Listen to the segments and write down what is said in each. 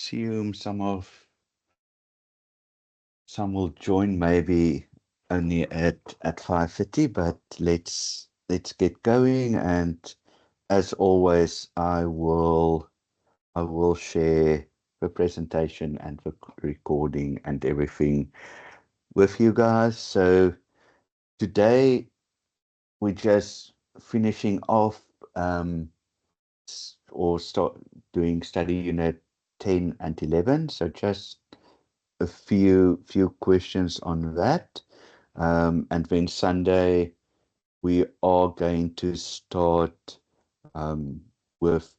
assume some will join maybe only at 5:30, but let's get going. And as always, I will share the presentation and the recording and everything with you guys. So today we're just finishing off or start doing study unit 10 and 11. So just a few questions on that. And then Sunday we are going to start with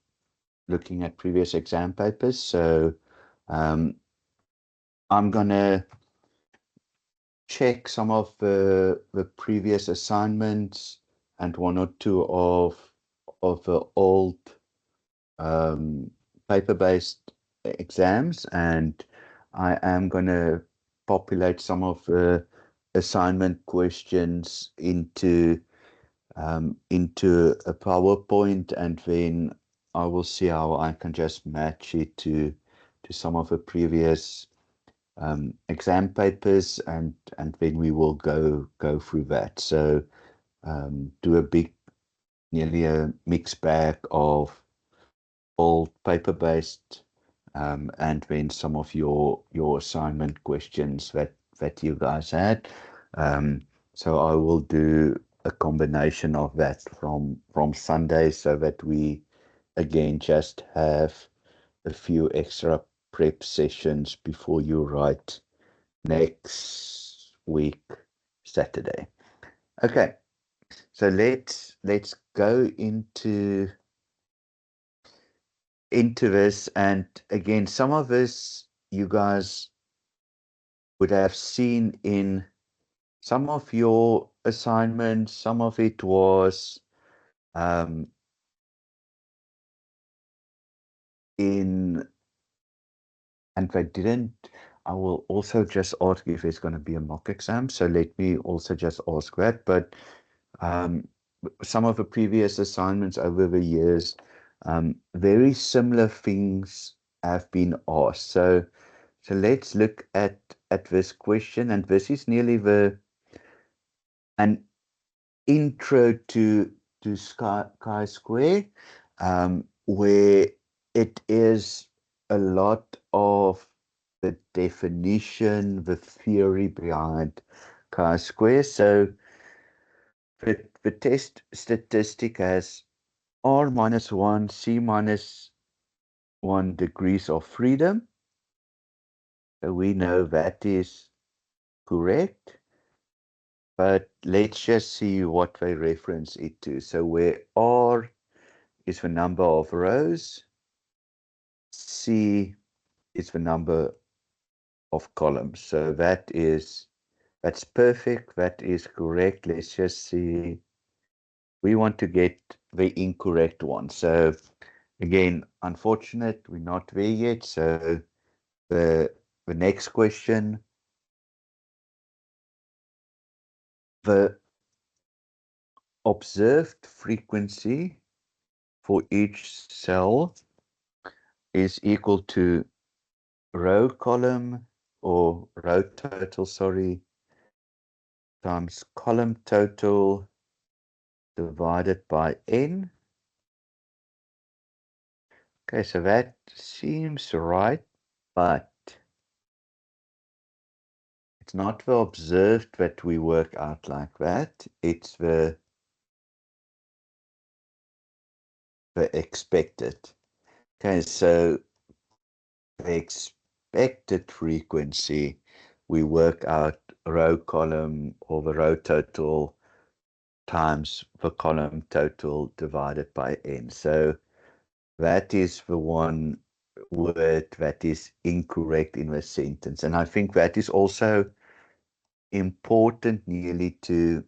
looking at previous exam papers. So I'm gonna check some of the previous assignments and one or two of the old paper-based exams, and I am gonna populate some of the assignment questions into a PowerPoint, and then I will see how I can just match it to some of the previous exam papers, and then we will go through that. So do nearly a mixed bag of old paper-based and then some of your assignment questions that you guys had. So I will do a combination of that from Sunday, so that we again just have a few extra prep sessions before you write next week Saturday. Okay, so let's go into this. And again, some of this you guys would have seen in some of your assignments. Some of it was in, and if I didn't, I will also just ask if there's going to be a mock exam. So let me also just ask that. But some of the previous assignments over the years, very similar things have been asked. So let's look at this question, and this is nearly an intro to chi-square, where it is a lot of the definition, the theory behind chi-square. So the test statistic has R minus 1, C minus 1 degrees of freedom. So we know that is correct, but let's just see what they reference it to. So where R is the number of rows, C is the number of columns. So that's perfect. That is correct. Let's just see. We want to get the incorrect one. So again, unfortunate, we're not there yet. So the next question, the observed frequency for each cell is equal to row column or row total, sorry, times column total divided by n. Okay, so that seems right, but it's not the observed that we work out like that. It's the expected. Okay, so the expected frequency, we work out row column or the row total times the column total divided by n. So that is the one word that is incorrect in the sentence. And I think that is also important nearly to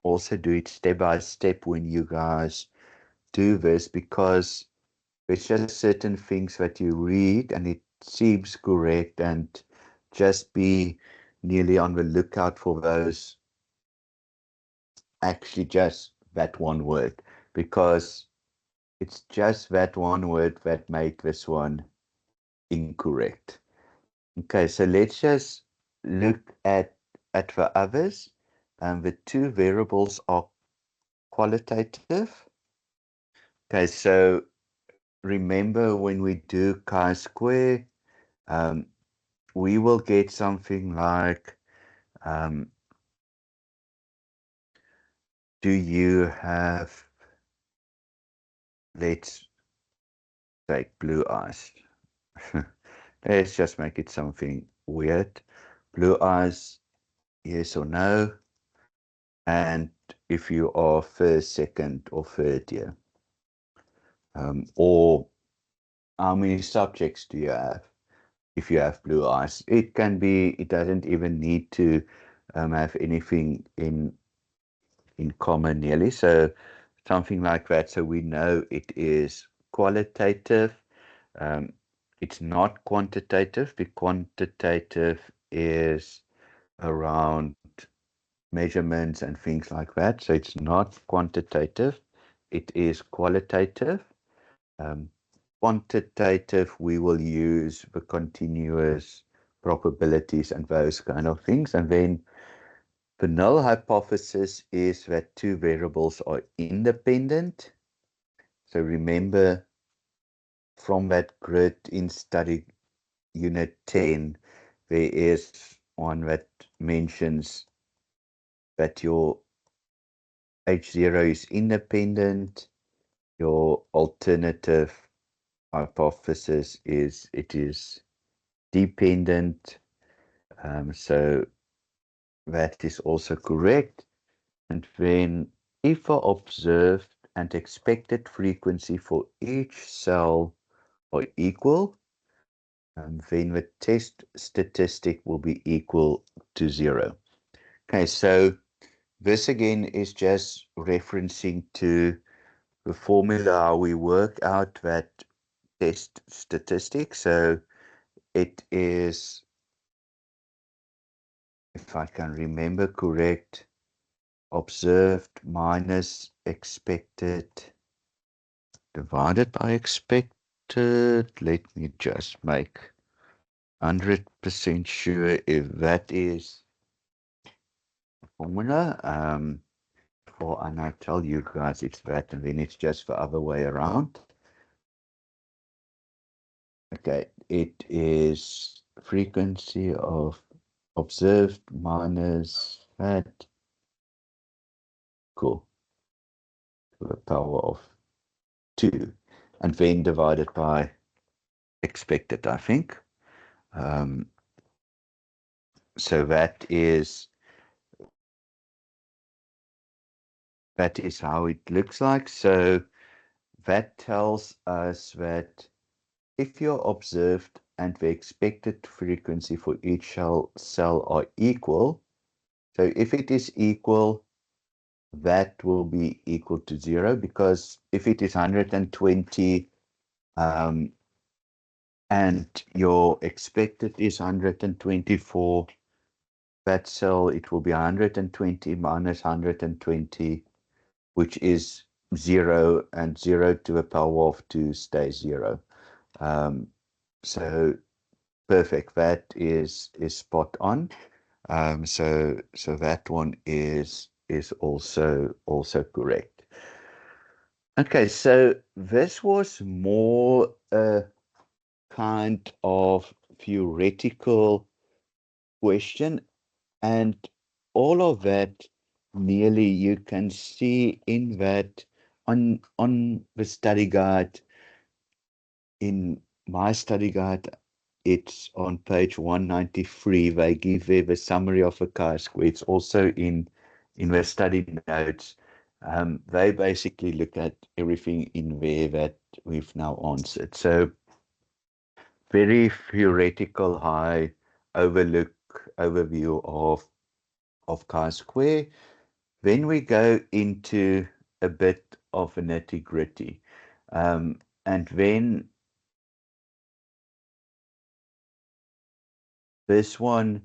also do it step by step when you guys do this, because there's just certain things that you read and it seems correct, and just be nearly on the lookout for those, actually just that one word, because it's just that one word that made this one incorrect. Okay, so let's just look at the others. The two variables are qualitative. Okay, so remember when we do chi-square, um, we will get something like, do you have, let's take blue eyes. Let's just make it something weird. Blue eyes, yes or no? And if you are first, second, or third year. Or how many subjects do you have if you have blue eyes? It can be, it doesn't even need to have anything in common nearly. So something like that. So we know it is qualitative. Um, it's not quantitative. The quantitative is around measurements and things like that. So it's not quantitative. It is qualitative. Um, Quantitative, we will use the continuous probabilities and those kind of things. And then the null hypothesis is that two variables are independent. So remember from that grid in study unit 10, there is one that mentions that your H0 is independent. Your alternative hypothesis is it is dependent. So that is also correct. And then if the observed and expected frequency for each cell are equal, then the test statistic will be equal to 0. Okay, so this again is just referencing to the formula how we work out that test statistic. So it is, if I can remember correct, observed minus expected divided by expected. Let me just make 100% sure if that is the formula. And I tell you guys it's that, and then it's just the other way around. Okay, it is frequency of observed minus that. Cool. To the power of 2, and then divided by expected, I think. So that is how it looks like. So that tells us that if your observed and the expected frequency for each cell are equal, so if it is equal, that will be equal to 0, because if it is 120 and your expected is 124, that cell, it will be 120 minus 120, which is 0, and 0 to the power of 2 stays 0. So perfect. That is spot on. So that one is also correct. Okay, so this was more a kind of theoretical question, and all of that nearly you can see in that on the study guide. In my study guide, it's on page 193. They give there the summary of a chi-square. It's also in the study notes. They basically look at everything in there that we've now answered. So very theoretical, high overview of chi-square. Then we go into a bit of a nitty-gritty. And then this one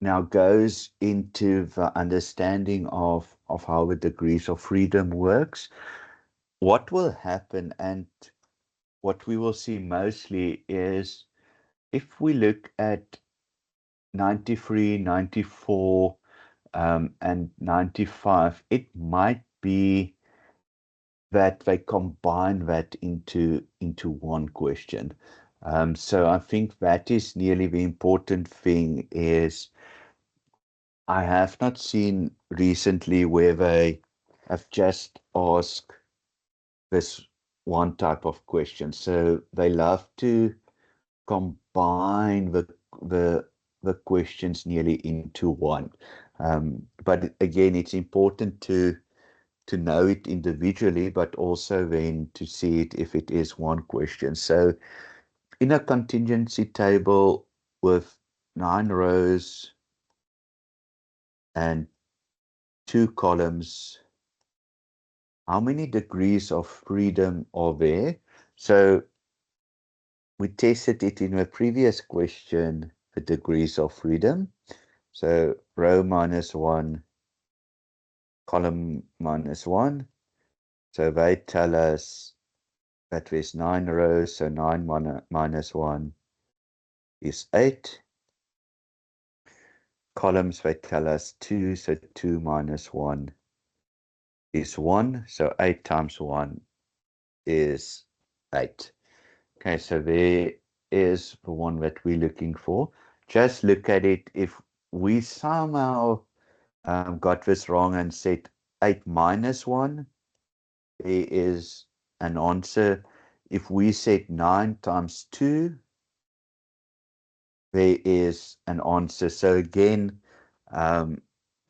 now goes into the understanding of how the degrees of freedom works. What will happen, and what we will see mostly, is if we look at 93, 94, and 95, it might be that they combine that into one question. So I think that is nearly the important thing is I have not seen recently where they have just asked this one type of question. So they love to combine the the questions nearly into one. But again, it's important to know it individually, but also then to see it if it is one question. So in a contingency table with 9 rows and 2 columns, how many degrees of freedom are there? So we tested it in a previous question, the degrees of freedom. So row -1, column -1. So they tell us that there's 9 rows, so 9 minus 1 is 8. Columns, they tell us 2, so 2 minus 1 is 1. So 8 times 1 is 8. Okay, so there is the one that we're looking for. Just look at it. If we somehow got this wrong and said 8 minus 1, there is an answer. If we said 9 times 2, there is an answer. So again,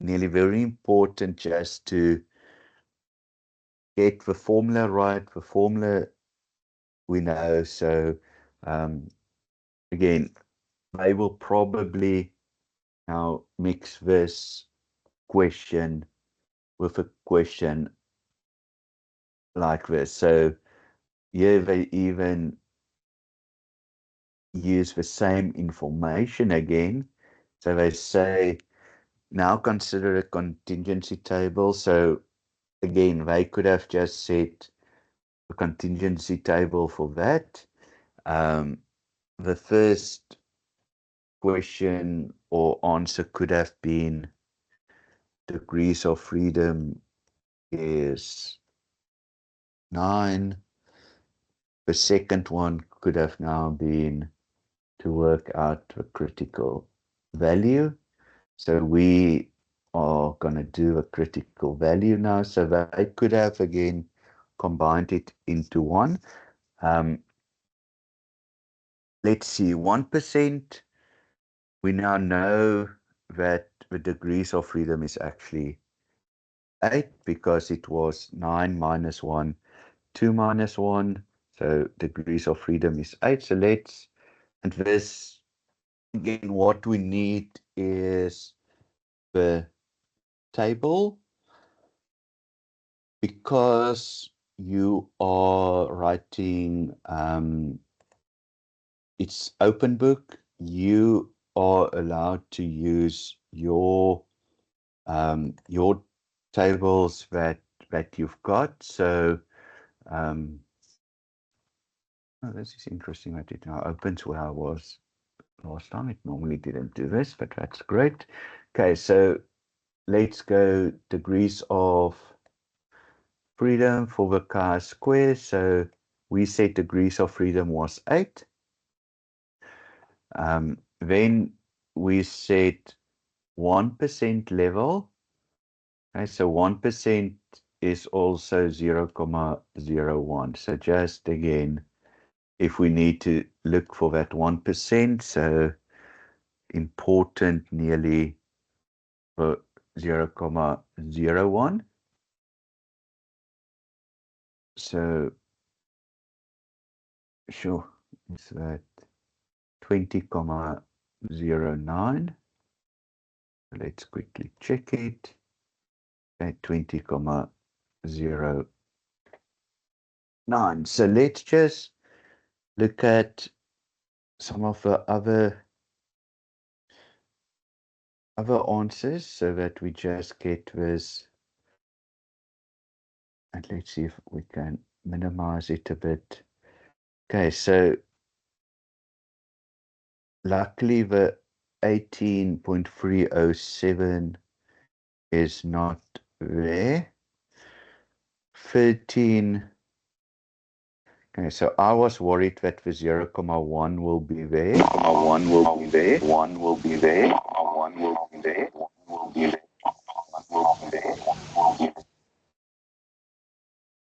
nearly very important just to get the formula right. The formula we know. So again, I will probably now mix this question with a question like this. So here they even use the same information again. So they say, now consider a contingency table. So again, they could have just said a contingency table for that. The first question or answer could have been degrees of freedom is 9. The second one could have now been to work out the critical value. So we are going to do a critical value now. So that I could have again combined it into one. Let's see, 1%. We now know that the degrees of freedom is actually 8 because it was 9 minus 1, 2 minus 1. So degrees of freedom is 8. So let's, and this, again, what we need is the table because you are writing, it's open book. You are allowed to use your tables that you've got. So oh, this is interesting that it now opens where I was last time. It normally didn't do this, but that's great. Okay, so let's go degrees of freedom for the chi-square. So we said degrees of freedom was 8. Then we said 1% level. Okay, so 1% is also 0.01. So just again, if we need to look for that 1%, so important nearly for 0.01. So sure, is that 20.09? Let's quickly check it. At 20.09. So let's just look at some of the other answers so that we just get this. And let's see if we can minimize it a bit. Okay, so luckily the 18.307 is not there. 13. Okay, so I was worried that the 0.1 will be there. 1 will be there. 1 will be there. 1 will be there. 1 will be there. 1 will be there. 1 will be there.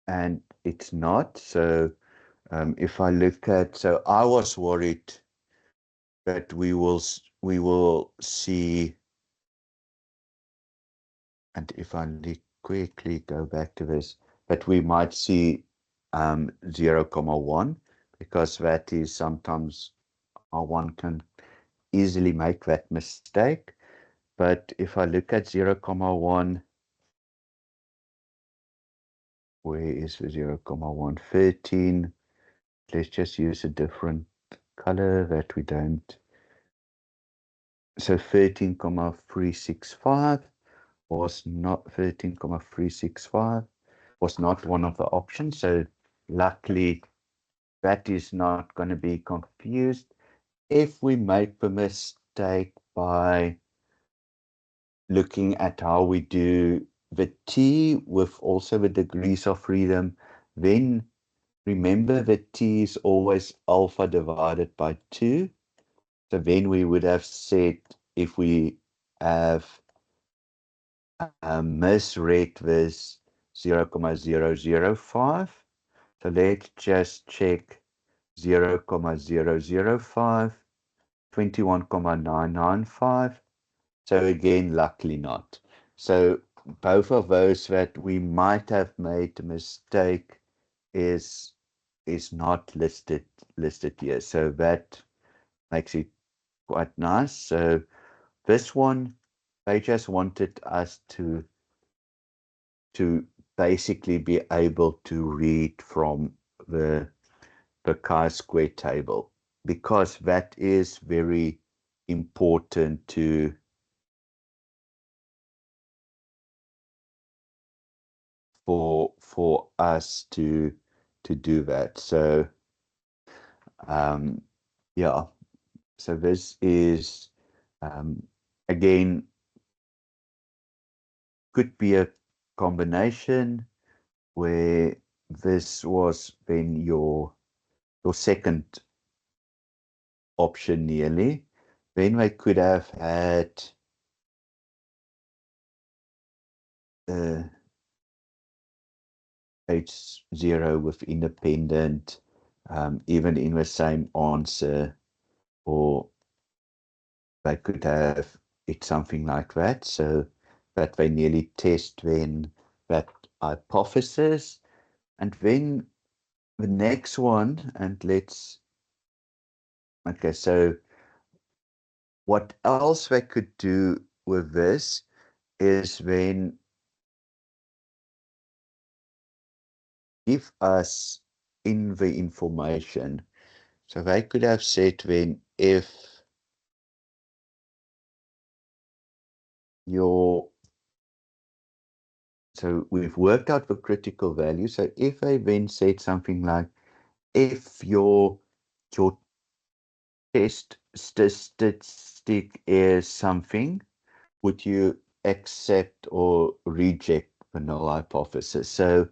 And it's not. So if I look at, so I was worried that we will see, and if I quickly go back to this, that we might see 0.1, because that is sometimes how one can easily make that mistake. But if I look at 0.1, where is the 0.1? 13. Let's just use a different color that we don't. So 13.365 was not 13.365 was not one of the options. So luckily that is not going to be confused. If we make the mistake by looking at how we do the T with also the degrees of freedom, then remember that T is always alpha divided by 2. So then we would have said, if we have misread this 0.005, so let's just check 0.005, 21.995. So again, luckily not. So both of those that we might have made a mistake is not listed here. So that makes it quite nice. So this one, they just wanted us to basically be able to read from the chi-square table, because that is very important for us to do that. So yeah, so this is again, could be a combination where this was then your second option nearly. Then we could have had H0 with independent, even in the same answer, or they could have it something like that, so that they nearly test then that hypothesis. And then the next one, and okay, so what else they could do with this is then give us in the information. So they could have said then, if your, so we've worked out the critical value. So if they then said something like, if your test statistic is something, would you accept or reject the null hypothesis? So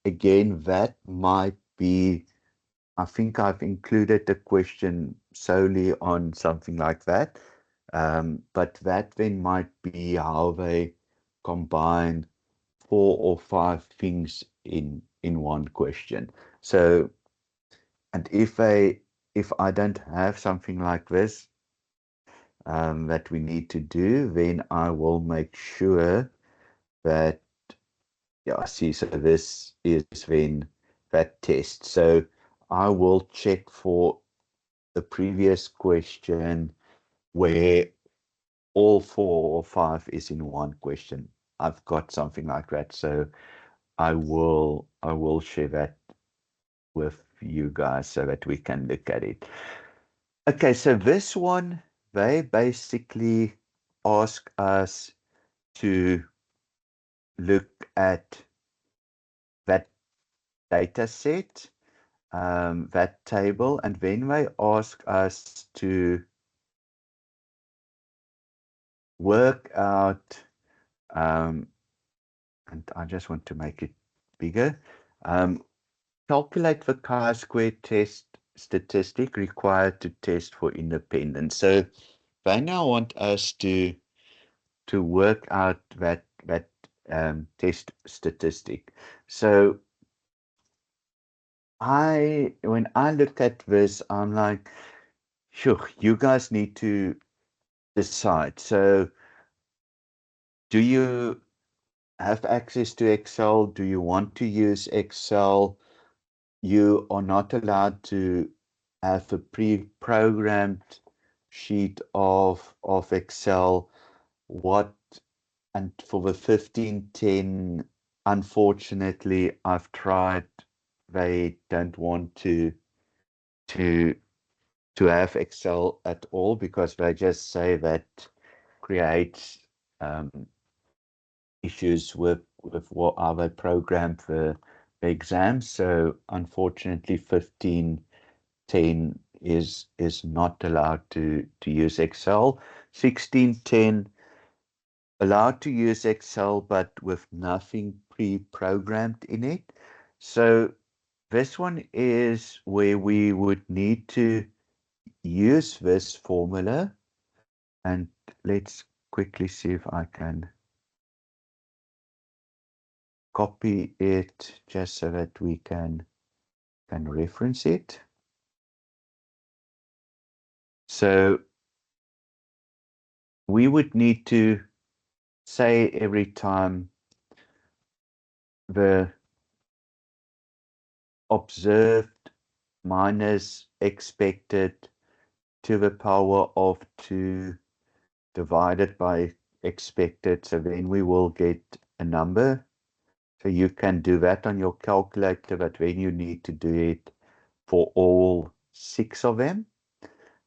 again, that might be, I think I've included the question solely on something like that. But that then might be how they combine 4 or 5 things in one question. So, and if I don't have something like this that we need to do, then I will make sure that, yeah, see, so this is then that test. So I will check for the previous question where all 4 or 5 is in one question. I've got something like that. So I will share that with you guys so that we can look at it. Okay, so this one, they basically ask us to look at that data set, that table, and then they ask us to work out, and I just want to make it bigger. Calculate the chi-square test statistic required to test for independence. So they now want us to work out that test statistic. So when I look at this, I'm like, sure, you guys need to decide. So do you have access to Excel? Do you want to use Excel? You are not allowed to have a pre-programmed sheet of Excel. What, and for the 1510, unfortunately, I've tried. They don't want to have Excel at all, because they just say that creates issues with what are they programmed for the exams. So unfortunately, 1510 is not allowed to use Excel. 1610 allowed to use Excel, but with nothing pre-programmed in it. So this one is where we would need to use this formula, and let's quickly see if I can copy it just so that we can reference it. So we would need to say every time the observed minus expected to the power of 2 divided by expected. So then we will get a number. So you can do that on your calculator, but then you need to do it for all 6 of them.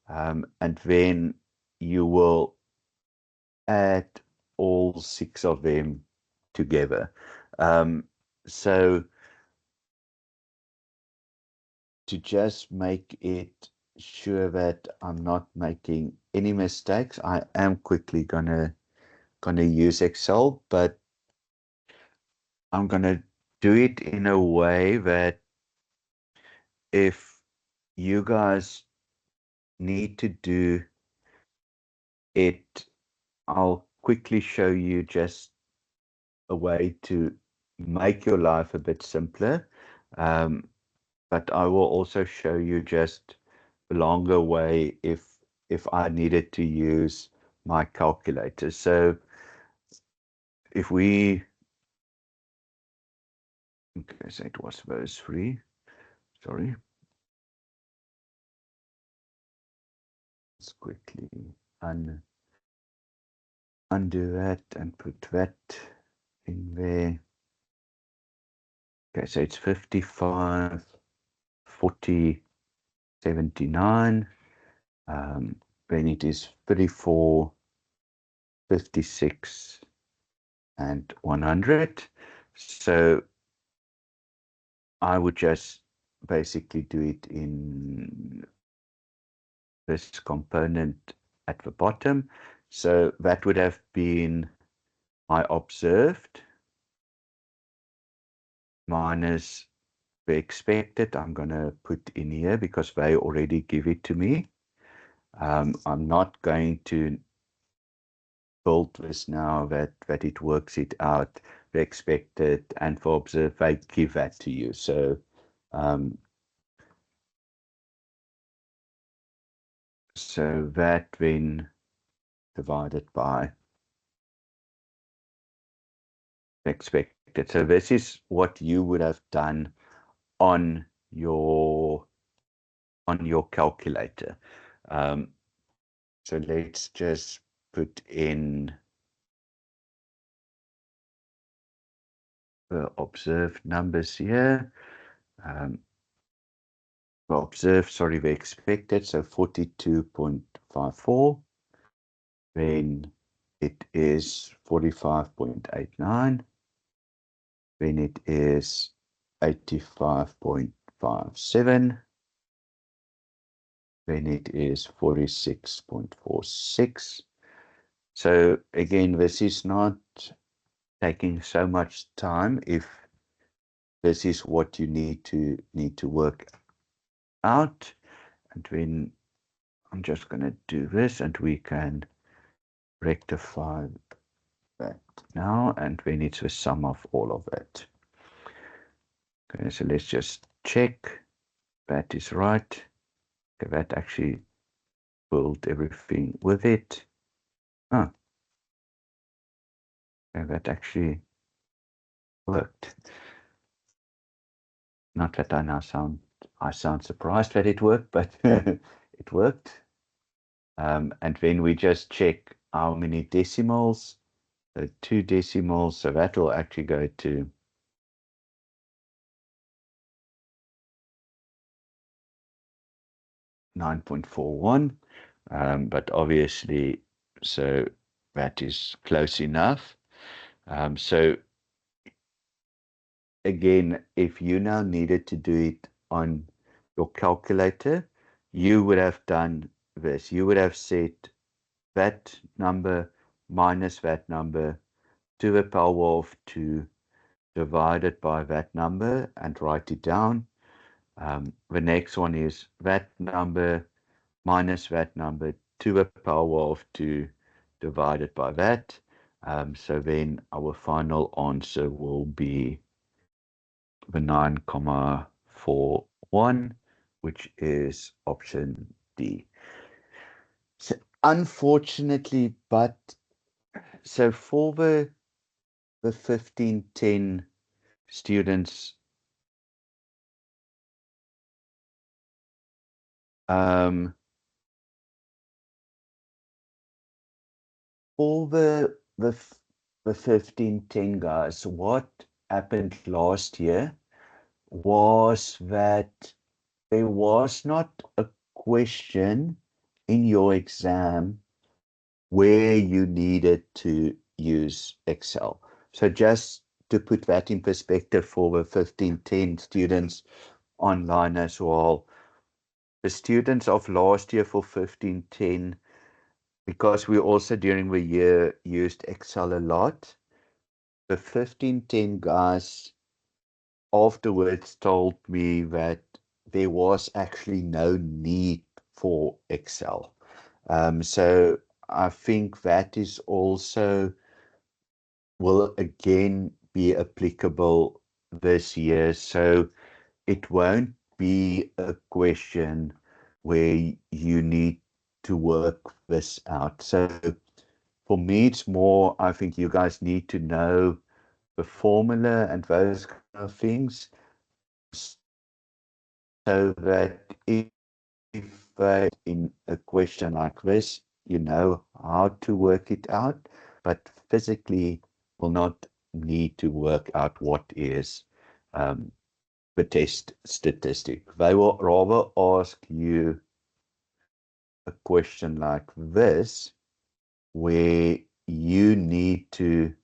And then you will add all 6 of them together. So to just make it sure that I'm not making any mistakes, I am quickly gonna use Excel, but I'm gonna do it in a way that if you guys need to do it, I'll quickly show you just a way to make your life a bit simpler. But I will also show you just a longer way if I needed to use my calculator. So if we, okay, so it was those 3, sorry. Let's quickly undo that and put that in there. Okay, so it's 55, 40, 79. Then it is 34, 56, and 100. So I would just basically do it in this component at the bottom. So that would have been my observed minus the expected. I'm going to put in here because they already give it to me. I'm not going to build this now that it works it out, the expected, and for observed, they give that to you. So so that then divided by expected. So this is what you would have done on your calculator. So let's just put in the observed numbers here. Observed, sorry, the expected, so 42.54. Then it is 45.89. Then it is 85.57. Then it is 46.46. So again, this is not taking so much time if this is what you need to work out. And then I'm just going to do this, and we can rectify that now, and then it's the sum of all of it. Okay, so let's just check that is right. Okay, that actually pulled everything with it. Oh, okay, that actually worked. Not that I sound surprised that it worked, but it worked. And then we just check how many decimals. So 2 decimals, so that will actually go to 9.41. But obviously, so that is close enough. So again, if you now needed to do it on your calculator, you would have done this. You would have set that number minus that number to the power of 2 divided by that number and write it down. The next one is that number minus that number to the power of 2 divided by that. So then our final answer will be the 9,41, which is option D. So unfortunately, but so for the 1510 students, for the 1510 guys, what happened last year was that there was not a question in your exam where you needed to use Excel. So just to put that in perspective for the 1510 students online as well, the students of last year for 1510, because we also during the year used Excel a lot, the 1510 guys afterwards told me that there was actually no need for Excel. So I think that is also will again be applicable this year. So it won't be a question where you need to work this out. So for me, it's more, I think you guys need to know the formula and those kind of things so that if in a question like this, you know how to work it out, but physically will not need to work out what is the test statistic. They will rather ask you a question like this, where you need to,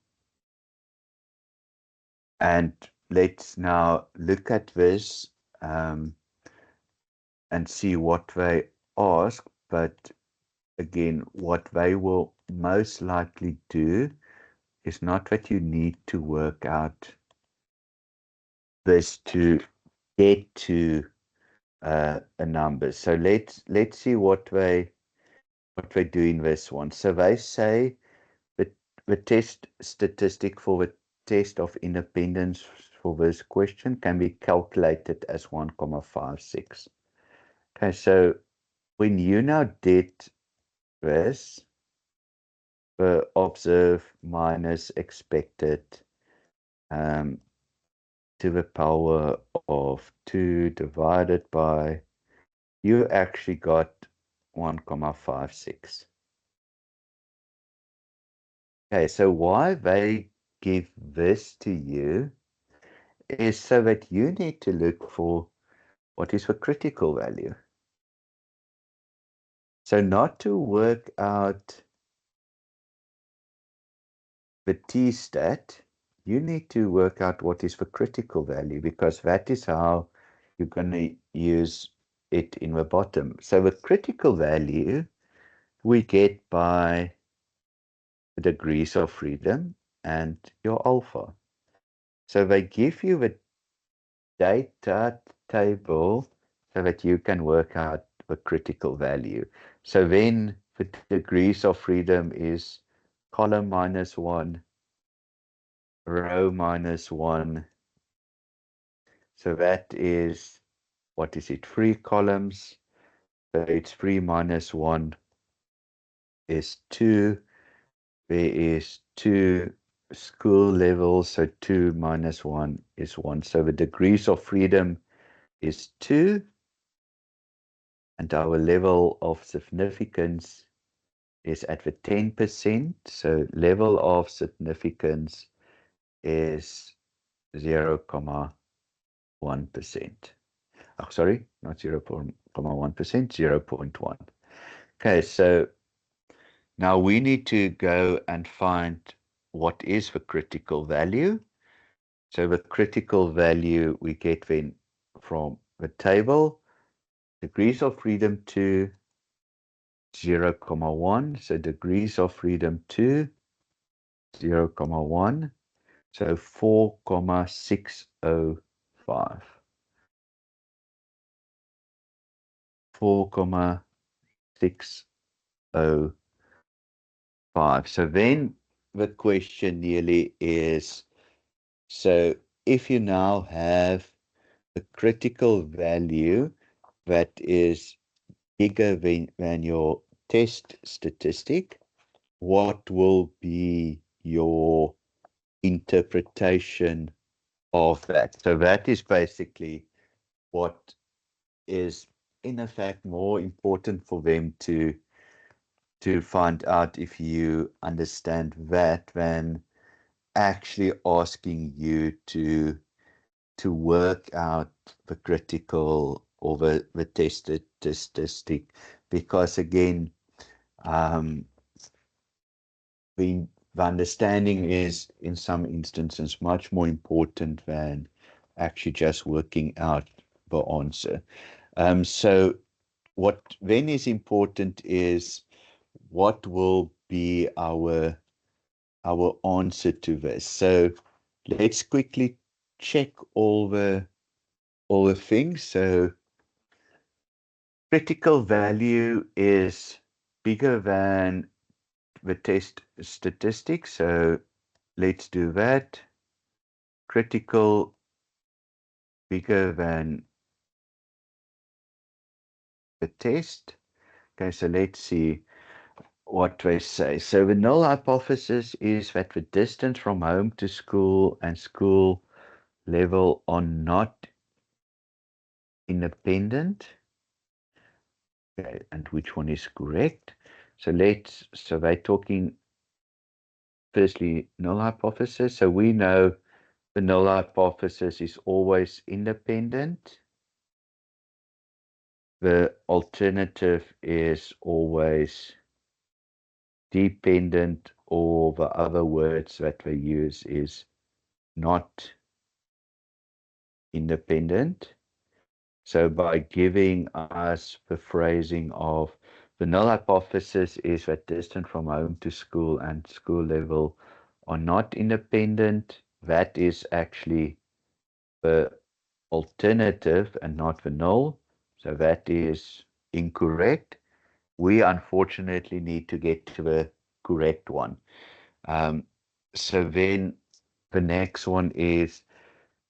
and let's now look at this and see what they ask, but again, what they will most likely do is not that you need to work out this to get to a number. So let's see what they do in this one. So they say that the test statistic for the test of independence for this question can be calculated as 1,56. Okay, so when you now did this, observe minus expected to the power of 2 divided by, you actually got 1,56. Okay, so why they give this to you is so that you need to look for what is the critical value. So not to work out the t-stat, you need to work out what is the critical value, because that is how you're going to use it in the bottom. So the critical value we get by the degrees of freedom, and your alpha. So they give you the data table so that you can work out the critical value. So then the degrees of freedom is column -1, row -1. So that is, what is it, 3 columns. So it's 3 minus 1 is 2. There is 2 school levels, so 2 minus 1 is 1. So the degrees of freedom is 2, and our level of significance is at the 10%. So level of significance is 0.1%. Oh, sorry, not 0.1%, 0.1. Okay, so now we need to go and find what is the critical value. So the critical value we get then from the table, degrees of freedom to 0.1. So degrees of freedom to 0.1. So 4.605. 4.605. So then the question nearly is, so if you now have a critical value that is bigger than your test statistic, what will be your interpretation of that? So that is basically what is in effect more important for them to find out if you understand that than actually asking you to work out the critical or the test statistic, because again, the understanding is in some instances much more important than actually just working out the answer. So what then is important is what will be our answer to this. So let's quickly check all the things. So critical value is bigger than the test statistic. So let's do that. Critical bigger than the test. Okay, so let's see what they say. So the null hypothesis is that the distance from home to school and school level are not independent. Okay, and which one is correct? So they're talking firstly null hypothesis. So we know the null hypothesis is always independent. The alternative is always dependent, or the other words that they use is not independent. So by giving us the phrasing of the null hypothesis is that distance from home to school and school level are not independent, that is actually the alternative and not the null. So that is incorrect. We unfortunately need to get to the correct one. So then the next one is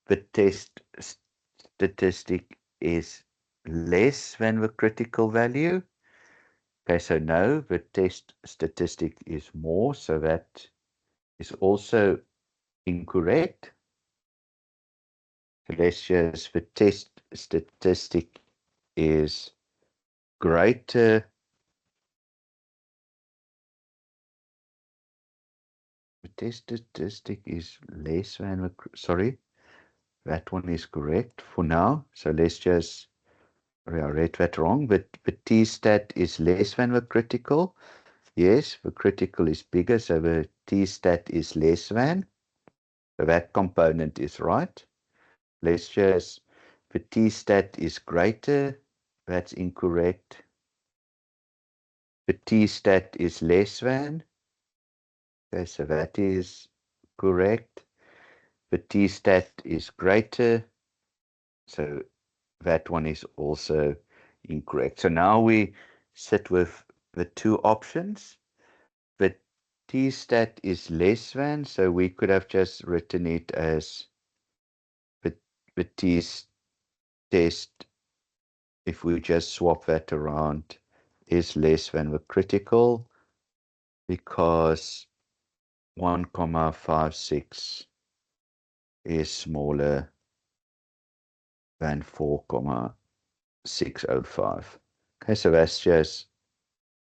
the test statistic is less than the critical value. Okay, so no, the test statistic is more, so that is also incorrect. So let's just, the test statistic is greater. The test statistic is less than the, sorry, that one is correct for now. So let's just, sorry, I read that wrong, but the t-stat is less than the critical. Yes, the critical is bigger, so the t-stat is less than. So that component is right. Let's just, the t-stat is greater. That's incorrect. The t-stat is less than. Okay, so that is correct. The t-stat is greater, so that one is also incorrect. So now we sit with the two options. The t-stat is less than, so we could have just written it as the t-test, if we just swap that around, is less than the critical, because 1,56 is smaller than 4,605. Okay, so that's just,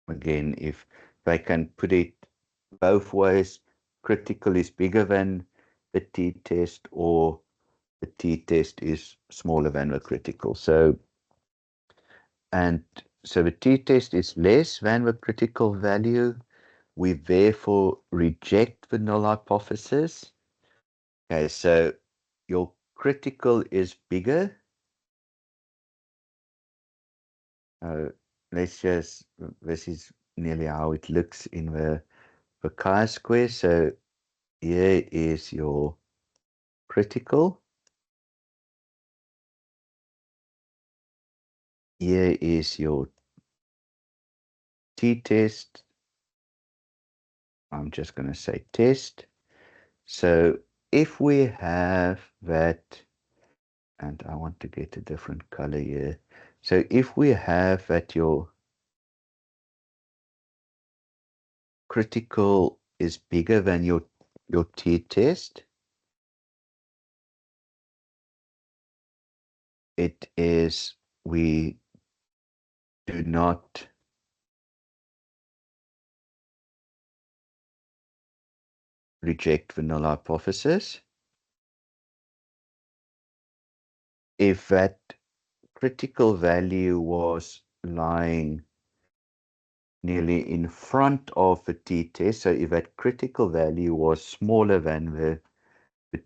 again, if they can put it both ways, critical is bigger than the t-test, or the t-test is smaller than the critical. So, and so the t-test is less than the critical value. We therefore reject the null hypothesis. Okay, so your critical is bigger. Let's just, this is nearly how it looks in the chi-square. So here is your critical. Here is your t-test. I'm just going to say test. So if we have that, and I want to get a different color here. So if we have that your critical is bigger than your t-test, it is, we do not reject the null hypothesis. If that critical value was lying nearly in front of the t-test, so if that critical value was smaller than the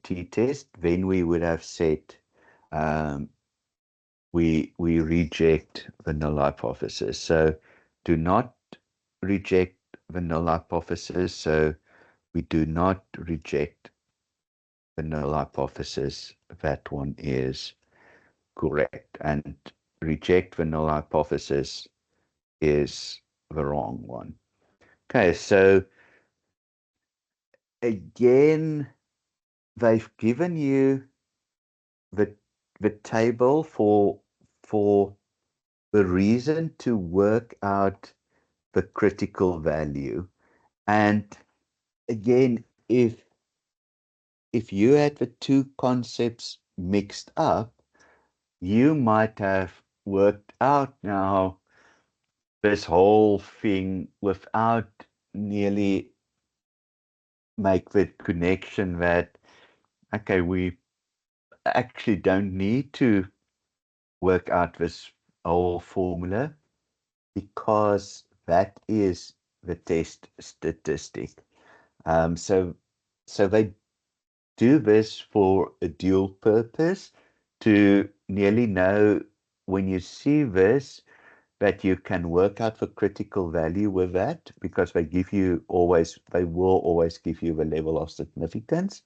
t-test, then we would have said we reject the null hypothesis. So do not reject the null hypothesis. So we do not reject the null hypothesis. That one is correct. And reject the null hypothesis is the wrong one. Okay, so again, they've given you the table for the reason to work out the critical value. And again, if you had the two concepts mixed up, you might have worked out now this whole thing without nearly make the connection that, okay, we actually don't need to work out this whole formula, because that is the test statistic. So they do this for a dual purpose, to nearly know when you see this that you can work out the critical value with that, because they will always give you the level of significance.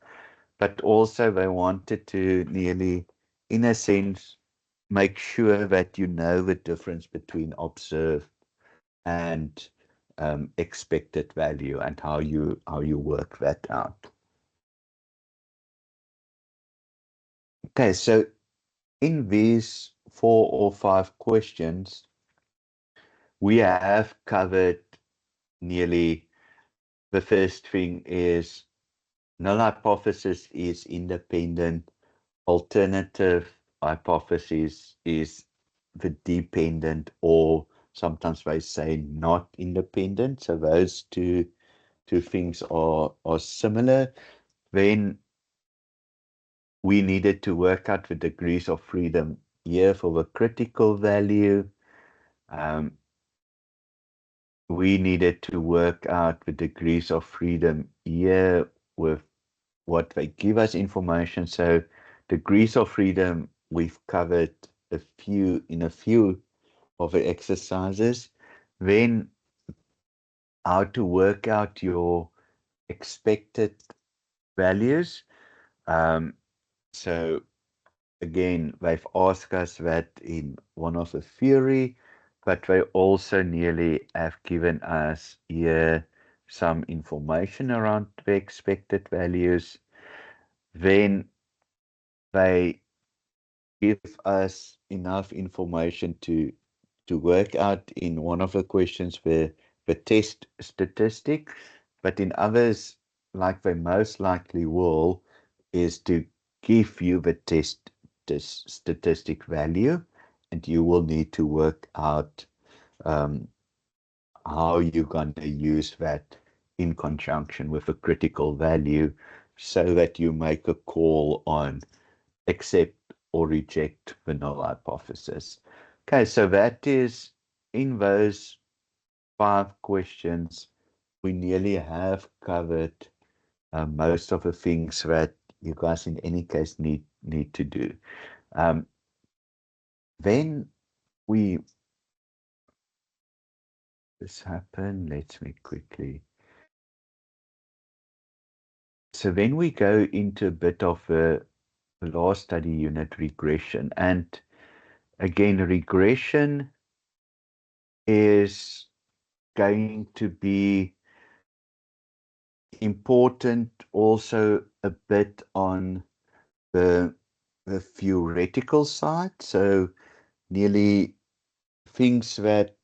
But also they wanted to nearly, in a sense, make sure that you know the difference between observed and expected value, and how you work that out. Okay, so in these 4 or 5 questions, we have covered nearly, the first thing is null hypothesis is independent, alternative hypothesis is the dependent, or sometimes they say not independent. So those two things are similar. Then we needed to work out the degrees of freedom here for the critical value. We needed to work out the degrees of freedom here with what they give us information. So degrees of freedom, we've covered in a few of the exercises. Then how to work out your expected values. So again, they've asked us that in one of the theory, but they also nearly have given us here some information around the expected values. Then they give us enough information to work out in one of the questions the test statistic, but in others, like they most likely will, is to give you the test statistic value, and you will need to work out how you're going to use that in conjunction with a critical value so that you make a call on accept or reject the null hypothesis. Okay, so that is in those 5 questions, we nearly have covered most of the things that you guys in any case need to do. Then we this happen. Let me quickly. So then we go into a bit of the last study unit, regression, and again, regression is going to be important also a bit on the theoretical side. So nearly things that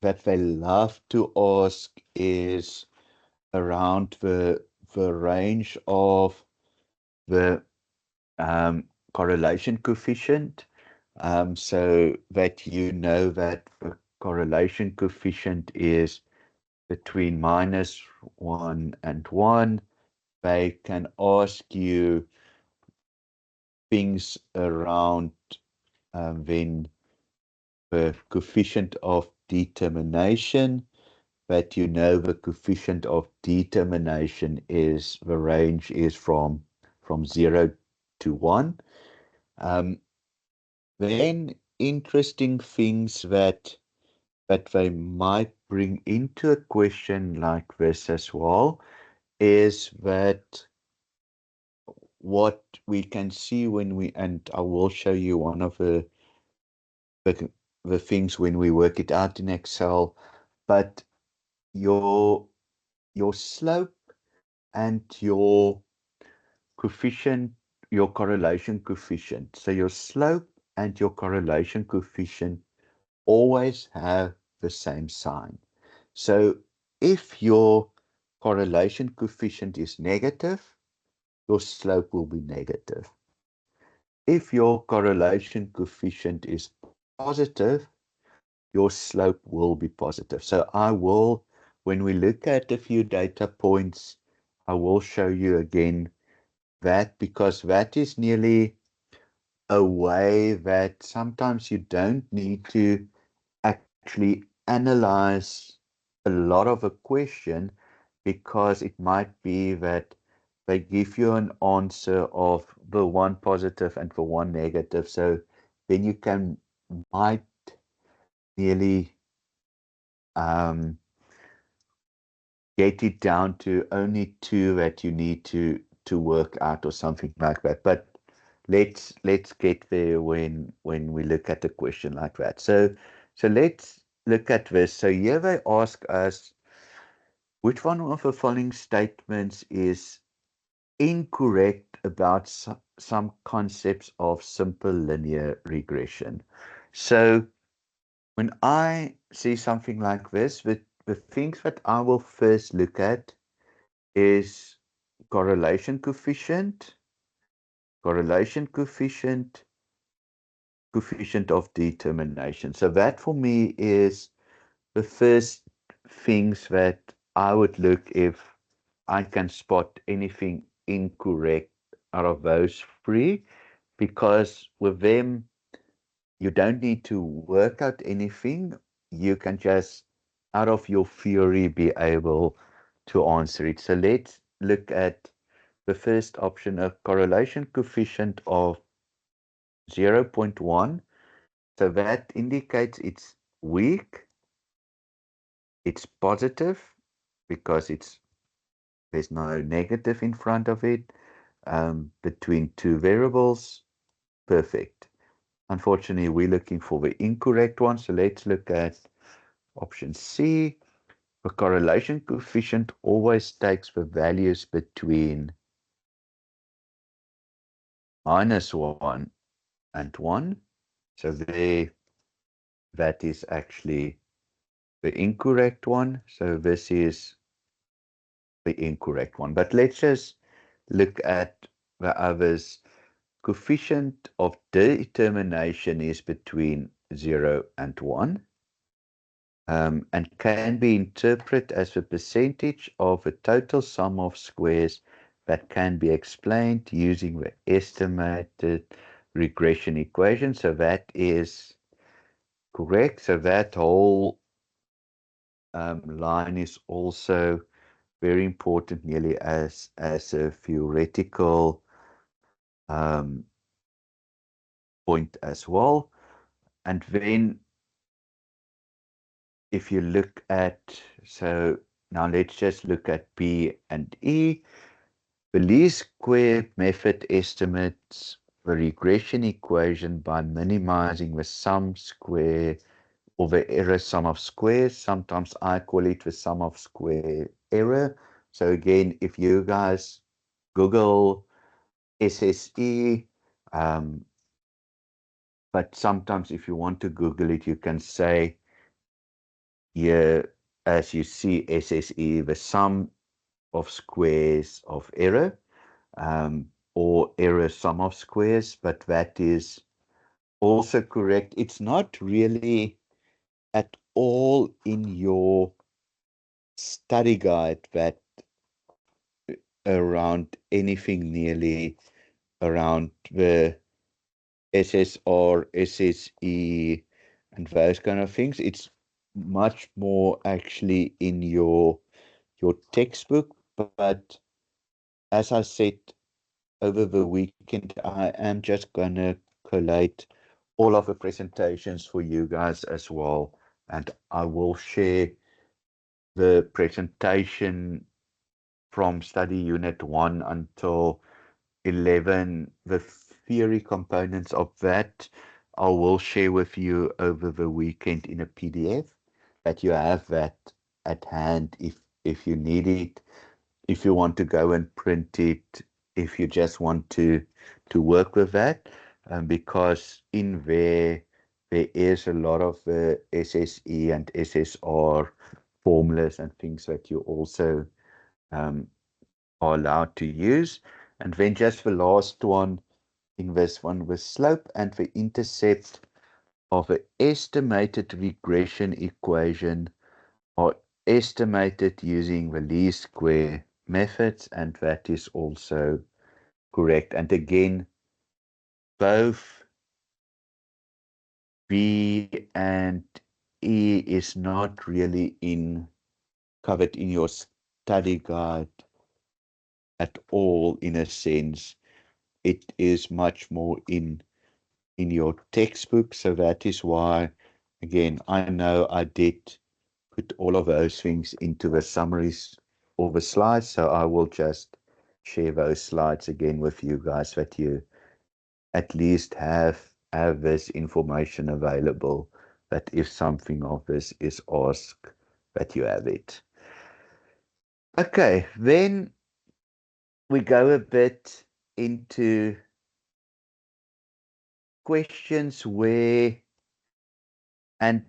they love to ask is around the range of the correlation coefficient. So that you know that the correlation coefficient is between -1 and 1. They can ask you things around then the coefficient of determination, but you know the coefficient of determination is the range is from 0 to 1. Then interesting things that they might bring into a question like this as well is that what we can see when we, and I will show you one of the things when we work it out in Excel, but your slope and your coefficient, your correlation coefficient. So your slope and your correlation coefficient always have the same sign. So if your correlation coefficient is negative, your slope will be negative. If your correlation coefficient is positive, your slope will be positive. So I will, when we look at a few data points, I will show you again that, because that is nearly a way that sometimes you don't need to actually analyze a lot of a question, because it might be that they give you an answer of the one positive and the one negative. So then you might nearly get it down to only 2 that you need to work out or something like that. But let's get there when we look at a question like that. So let's look at this. So here they ask us, which one of the following statements is incorrect about some concepts of simple linear regression? So when I see something like this, the things that I will first look at is correlation coefficient, coefficient of determination. So that for me is the first things that I would look if I can spot anything incorrect out of those 3, because with them, you don't need to work out anything. You can just, out of your theory, be able to answer it. So let's look at the first option, a correlation coefficient of 0.1. So that indicates it's weak. It's positive because it's There's no negative in front of it. Between two variables, perfect. Unfortunately, we're looking for the incorrect one, so let's look at option C. The correlation coefficient always takes the values between -1 and 1. So there, that is actually the incorrect one. So this is the incorrect one. But let's just look at the others. Coefficient of determination is between 0 and 1. And can be interpreted as the percentage of a total sum of squares that can be explained using the estimated regression equation. So that is correct. So that whole line is also very important, nearly as a theoretical point as well. And then if you look at, so now let's just look at B and E. The least square method estimates the regression equation by minimizing the sum square or the error sum of squares. Sometimes I call it the sum of square error. So again, if you guys Google SSE, but sometimes if you want to Google it, you can say here, as you see SSE, the sum of squares of error, or error sum of squares, but that is also correct. It's not really at all in your study guide that around anything nearly around the SSR, SSE, and those kind of things. It's much more actually in your textbook. But as I said over the weekend, I am just gonna collate all of the presentations for you guys as well, and I will share the presentation from study unit 1 until 11, the theory components of that I will share with you over the weekend in a PDF, that you have that at hand if you need it, if you want to go and print it, if you just want to work with that, because in there is a lot of SSE and SSR formulas and things that you also are allowed to use. And then just the last one in this one with slope and the intercept of an estimated regression equation are estimated using the least square methods, and that is also correct. And again, both B and E is not really covered in your study guide at all, in a sense. It is much more in your textbook. So that is why, again, I know I did put all of those things into the summaries or the slides. So I will just share those slides again with you guys, that you at least have this information available, that if something of this is asked, that you have it. Okay, then we go a bit into questions where, and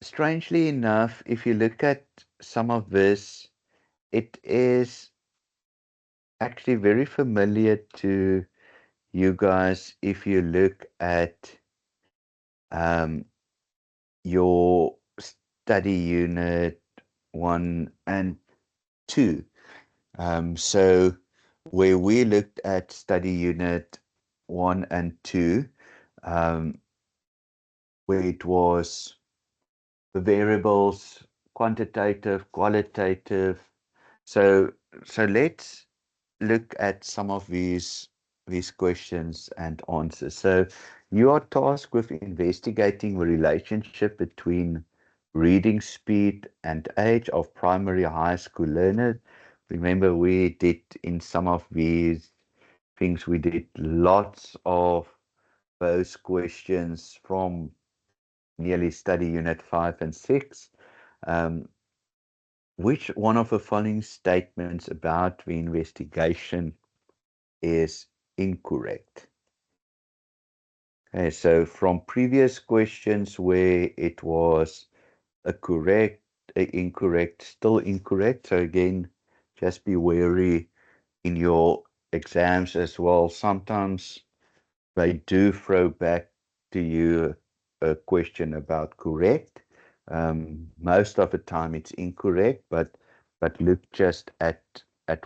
strangely enough, if you look at some of this, it is actually very familiar to you guys if you look at your study unit 1 and 2. So where we looked at study unit 1 and 2, where it was the variables, quantitative, qualitative. So let's look at some of these questions and answers. So you are tasked with investigating the relationship between reading speed and age of primary high school learners remember we did in some of these things, we did lots of those questions from nearly study unit 5 and 6. Which one of the following statements about the investigation is incorrect? Okay, so from previous questions where it was a correct, a incorrect, still incorrect. So again, just be wary in your exams as well. Sometimes they do throw back to you a question about correct. Most of the time it's incorrect, but look just at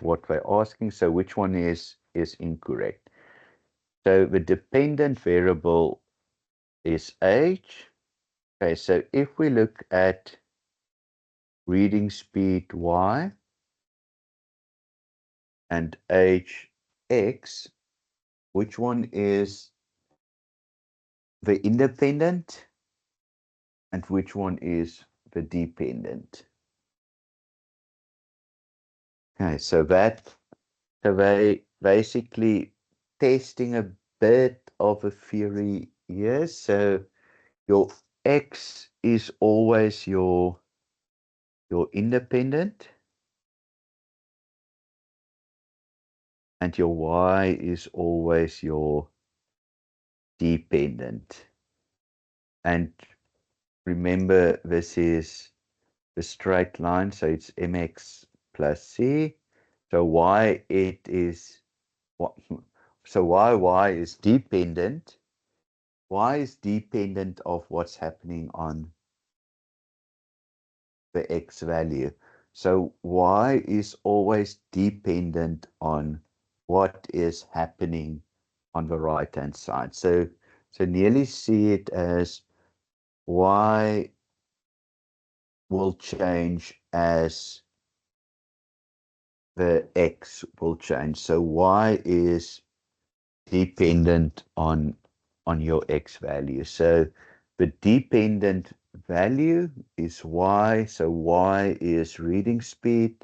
what they're asking. So which one is incorrect? So the dependent variable is age. Okay, so if we look at reading speed y and age x, which one is the independent and which one is the dependent? Okay, so they basically testing a bit of a theory here. So your x is always your independent and your y is always your dependent. And remember, this is the straight line, so it's mx plus c. So why it is what? So why y is dependent? Y is dependent of what's happening on the x value. So y is always dependent on what is happening on the right hand side. So nearly see it as y will change as the x will change. So y is dependent on your x value. So the dependent value is y. So y is reading speed.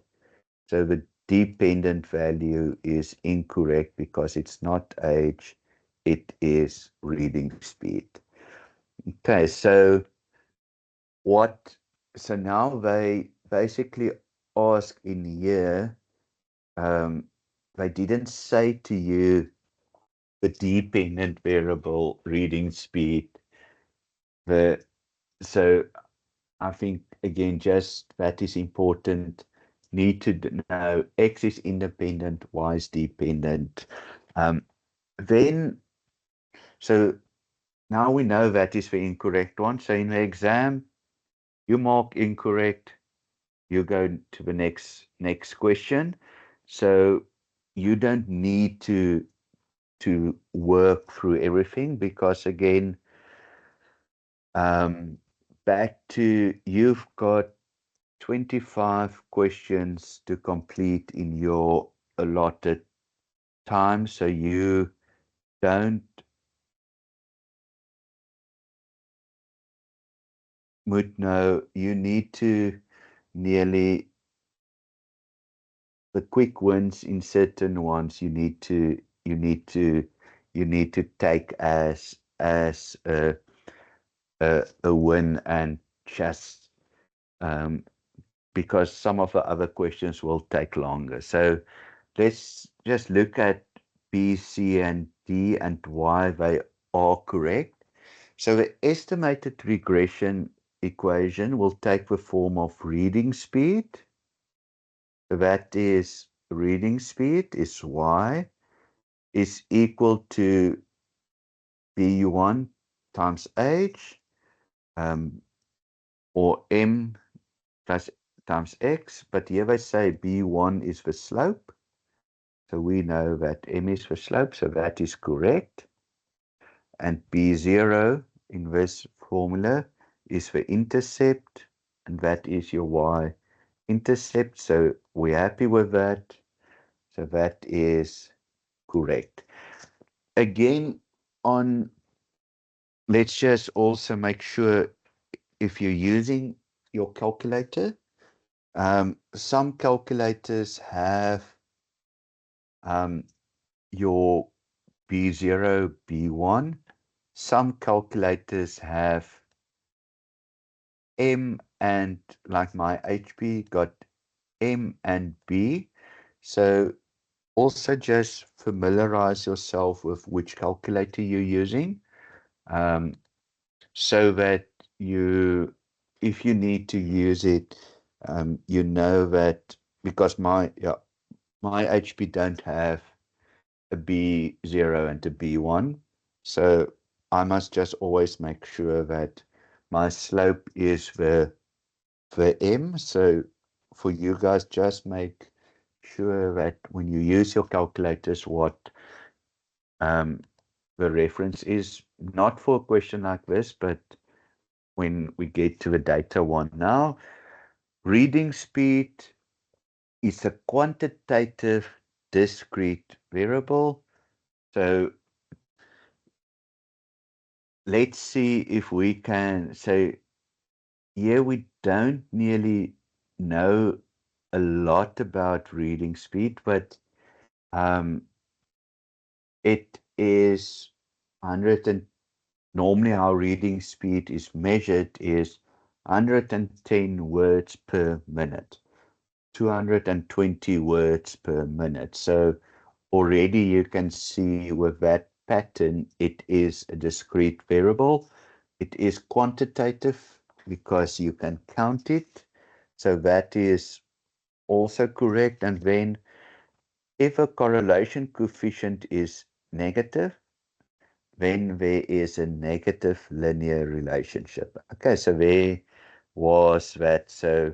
So the dependent value is incorrect because it's not age, it is reading speed. Okay, so now they basically ask in here, they didn't say to you the dependent variable reading speed. So I think again, just that is important. Need to know x is independent, y is dependent. Then, so now we know that is the incorrect one. So in the exam, you mark incorrect, you go to the next question. So you don't need to work through everything because again, back to you've got 25 questions to complete in your allotted time, so you don't know you need to nearly the quick wins in certain ones you need to take as a win and just because some of the other questions will take longer. So let's just look at B, C, and D and why they are correct. So the estimated regression equation will take the form of reading speed. That is reading speed is y is equal to B1 times h, or m plus times x, but here they say B1 is the slope. So we know that m is the slope, so that is correct. And B0 in this formula is the intercept, and that is your y-intercept. So we're happy with that. So that is correct. Again, let's just also make sure if you're using your calculator, Some calculators have your B0, B1. Some calculators have M and, like my HP, got M and B. So also just familiarize yourself with which calculator you're using, so that if you need to use it, you know that, because my HP don't have a B0 and a B1, so I must just always make sure that my slope is the M. So for you guys, just make sure that when you use your calculators, what the reference is, not for a question like this, but when we get to the data one now. Reading speed is a quantitative discrete variable. So let's see if we can say, here we don't nearly know a lot about reading speed, but it is 100 and normally our reading speed is measured is 110 words per minute, 220 words per minute. So already you can see with that pattern, it is a discrete variable. It is quantitative because you can count it. So that is also correct. And then if a correlation coefficient is negative, then there is a negative linear relationship. Okay, so there was that. So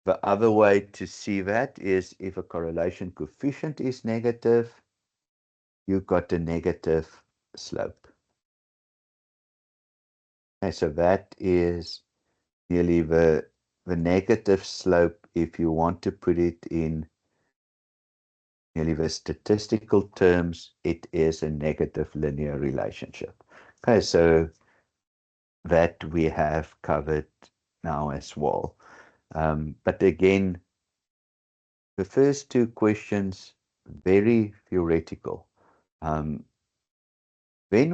the other way to see that is if a correlation coefficient is negative, you've got a negative slope. Okay, so that is nearly the negative slope. If you want to put it in nearly the statistical terms, it is a negative linear relationship. Okay, so that we have covered now as well. But again, the first two questions, very theoretical. When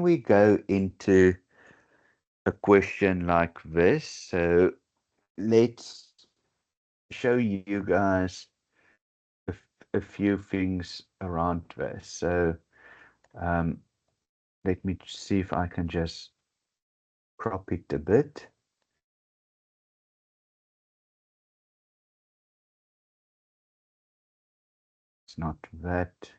we go into a question like this, so let's show you guys a few things around this. So let me see if I can just crop it a bit. It's not that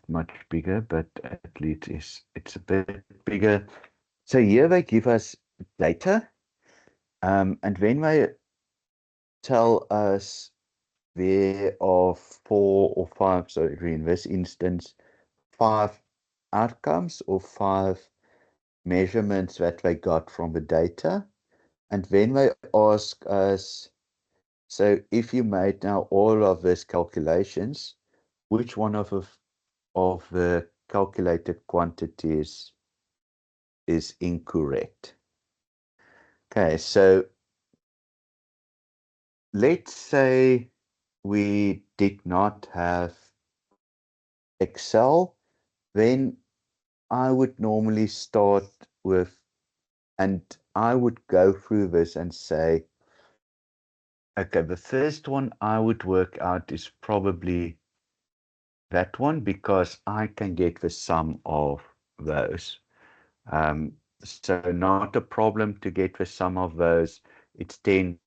much bigger, but at least it's a bit bigger. So here they give us data, and when they tell us there are 4 or 5, so in this instance, 5 outcomes or 5 measurements that they got from the data. And then they ask us, so if you made now all of these calculations, which one of the calculated quantities is incorrect? Okay, so let's say we did not have Excel, then I would normally start with, and I would go through this and say, okay, the first one I would work out is probably that one because I can get the sum of those. So not a problem to get the sum of those. It's 10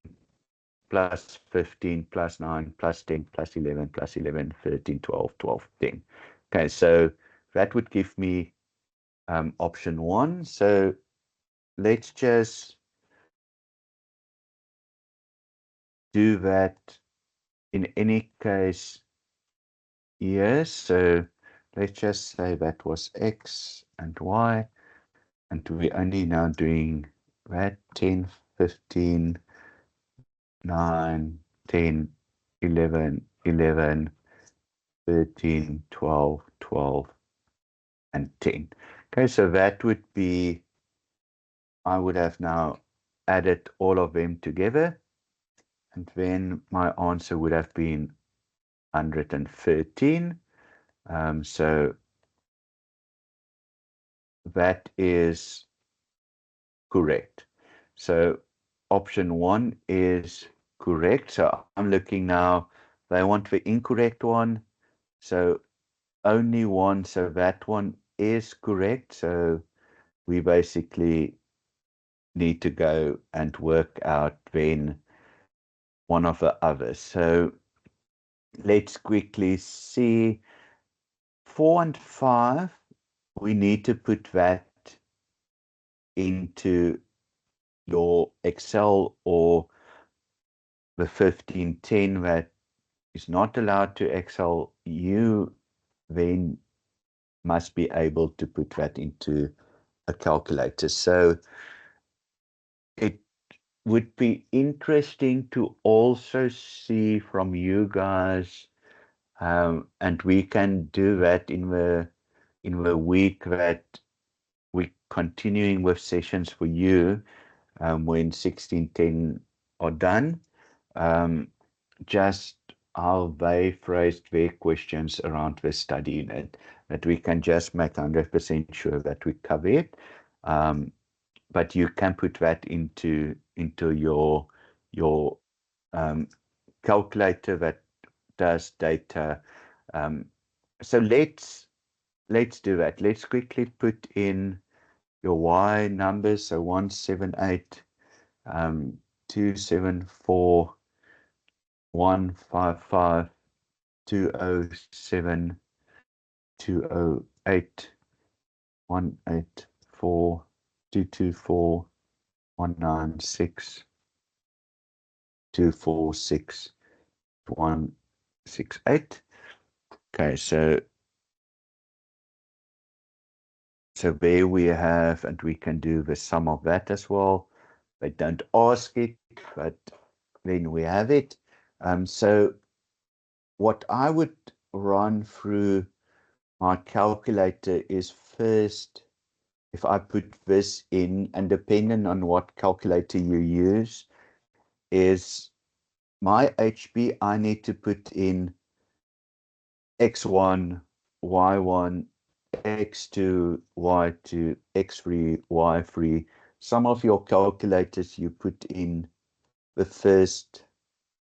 plus 15 plus 9 plus 10 plus 11 plus 11, 13, 12, 12, 10. Okay, so that would give me option 1. So let's just do that in any case. Yes, so let's just say that was X and Y, and we're only now doing that 10, 15, 9, 10, 11, 11, 13, 12, 12, and 10. Okay, so that would be, I would have now added all of them together. And then my answer would have been 113. So that is correct. So option 1 is correct. So I'm looking now, they want the incorrect one. So only one, so that one is correct. So we basically need to go and work out then one of the others. So let's quickly see 4 and 5. We need to put that into your Excel, or the 1510 that is not allowed to Excel. You then must be able to put that into a calculator. So it would be interesting to also see from you guys, and we can do that in the week that we're continuing with sessions for you, when 1610 are done. Just how they phrased their questions around the study unit, that we can just make 100% sure that we cover it. But you can put that into your calculator that does data. So let's do that. Let's quickly put in your Y numbers. So 178, 274, 155, 207, 208, 184, 224, 196, 246, 168. Okay, so there we have, and we can do the sum of that as well. They don't ask it, but then we have it. So what I would run through my calculator is, first, if I put this in, and depending on what calculator you use, is my HB, I need to put in X1, Y1, X2, Y2, X3, Y3. Some of your calculators, you put in the first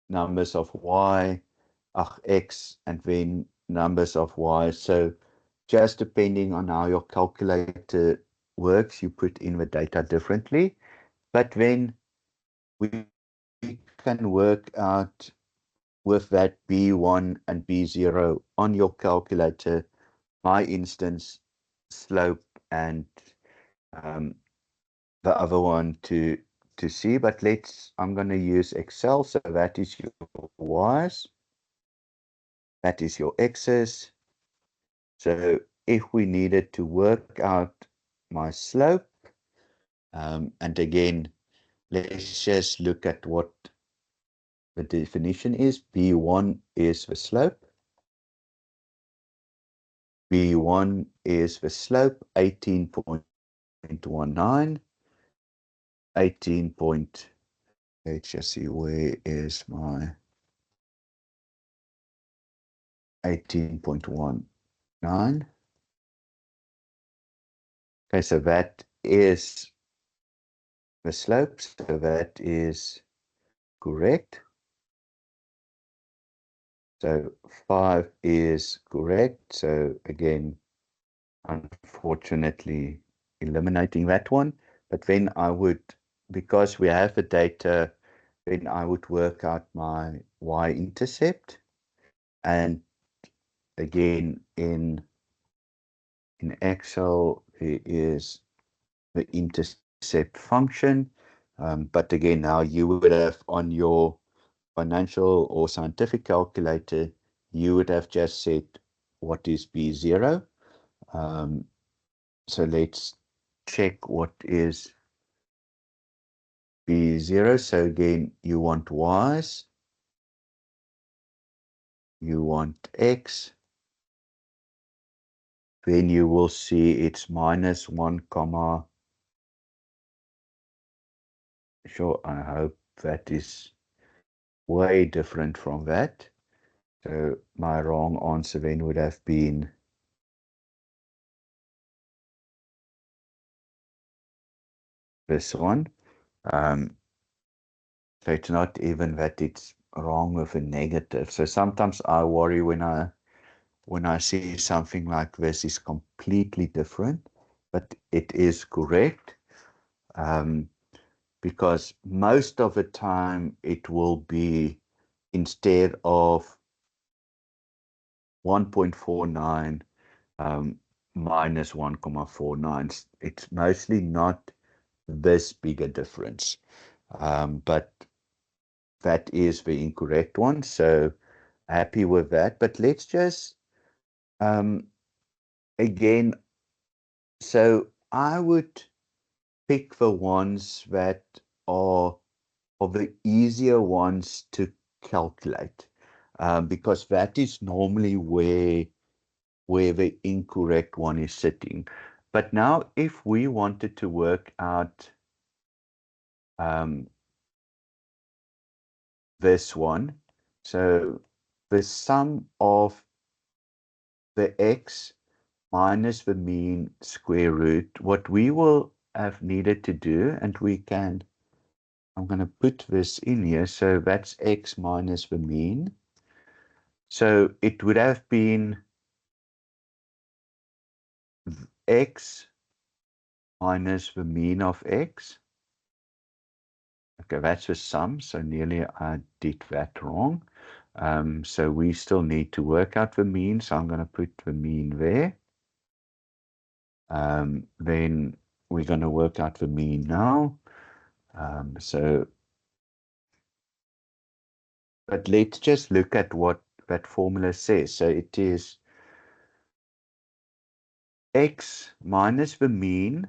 numbers of Y, X, and then numbers of Y. So just depending on how your calculator works, you put in the data differently. But then we can work out with that B1 and B0 on your calculator, my instance, slope, and the other one to see. But I'm going to use Excel. So that is your Y's, that is your X's. So if we needed to work out my slope, and again, let's just look at what the definition is. B1 is the slope. B1 is the slope, 18.19. 18 point, let's just see, where is my 18.19? Okay, so that is the slope, so that is correct. So 5 is correct. So again, unfortunately, eliminating that one. But then I would, because we have the data, then I would work out my y-intercept. And again, in Excel, there is the intercept function. But again, now you would have on your financial or scientific calculator, you would have just said, what is B0? So let's check what is B0. So again, you want Y's, you want X, then you will see it's minus 1 comma. Sure, I hope that is way different from that. So my wrong answer then would have been this one. So it's not even that it's wrong with a negative. So sometimes I worry when I see something like this is completely different, but it is correct. Because most of the time it will be, instead of 1.49 minus 1.49, it's mostly not this big a difference. But that is the incorrect one. So happy with that. But let's just, again, so I would pick the ones that are the easier ones to calculate, because that is normally where the incorrect one is sitting. But now if we wanted to work out this one, so the sum of the x minus the mean square root, what we will have needed to do, and we can, I'm going to put this in here, so that's x minus the mean. So it would have been x minus the mean of x. Okay, that's the sum, so nearly I did that wrong. So we still need to work out the mean, so I'm going to put the mean there. Then we're going to work out the mean now. But let's just look at what that formula says. So it is x minus the mean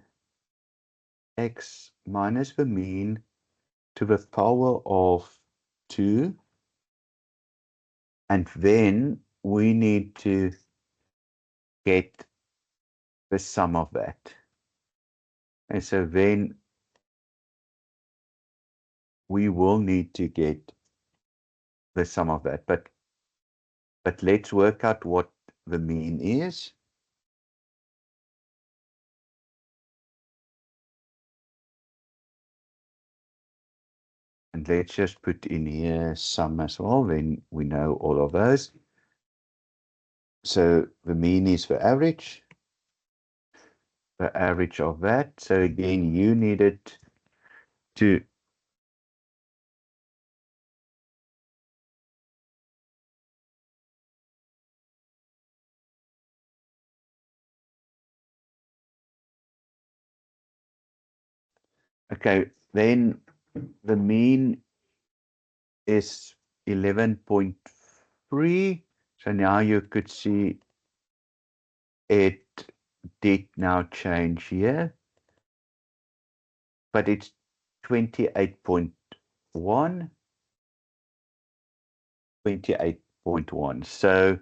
to the power of 2, and then we need to get the sum of that. And so then we will need to get the sum of that. But let's work out what the mean is. And let's just put in here sum as well, then we know all of those. So the mean is the average of that. So again, you needed to okay, then the mean is 11.3. So now you could see it did now change here, but it's 28.1. So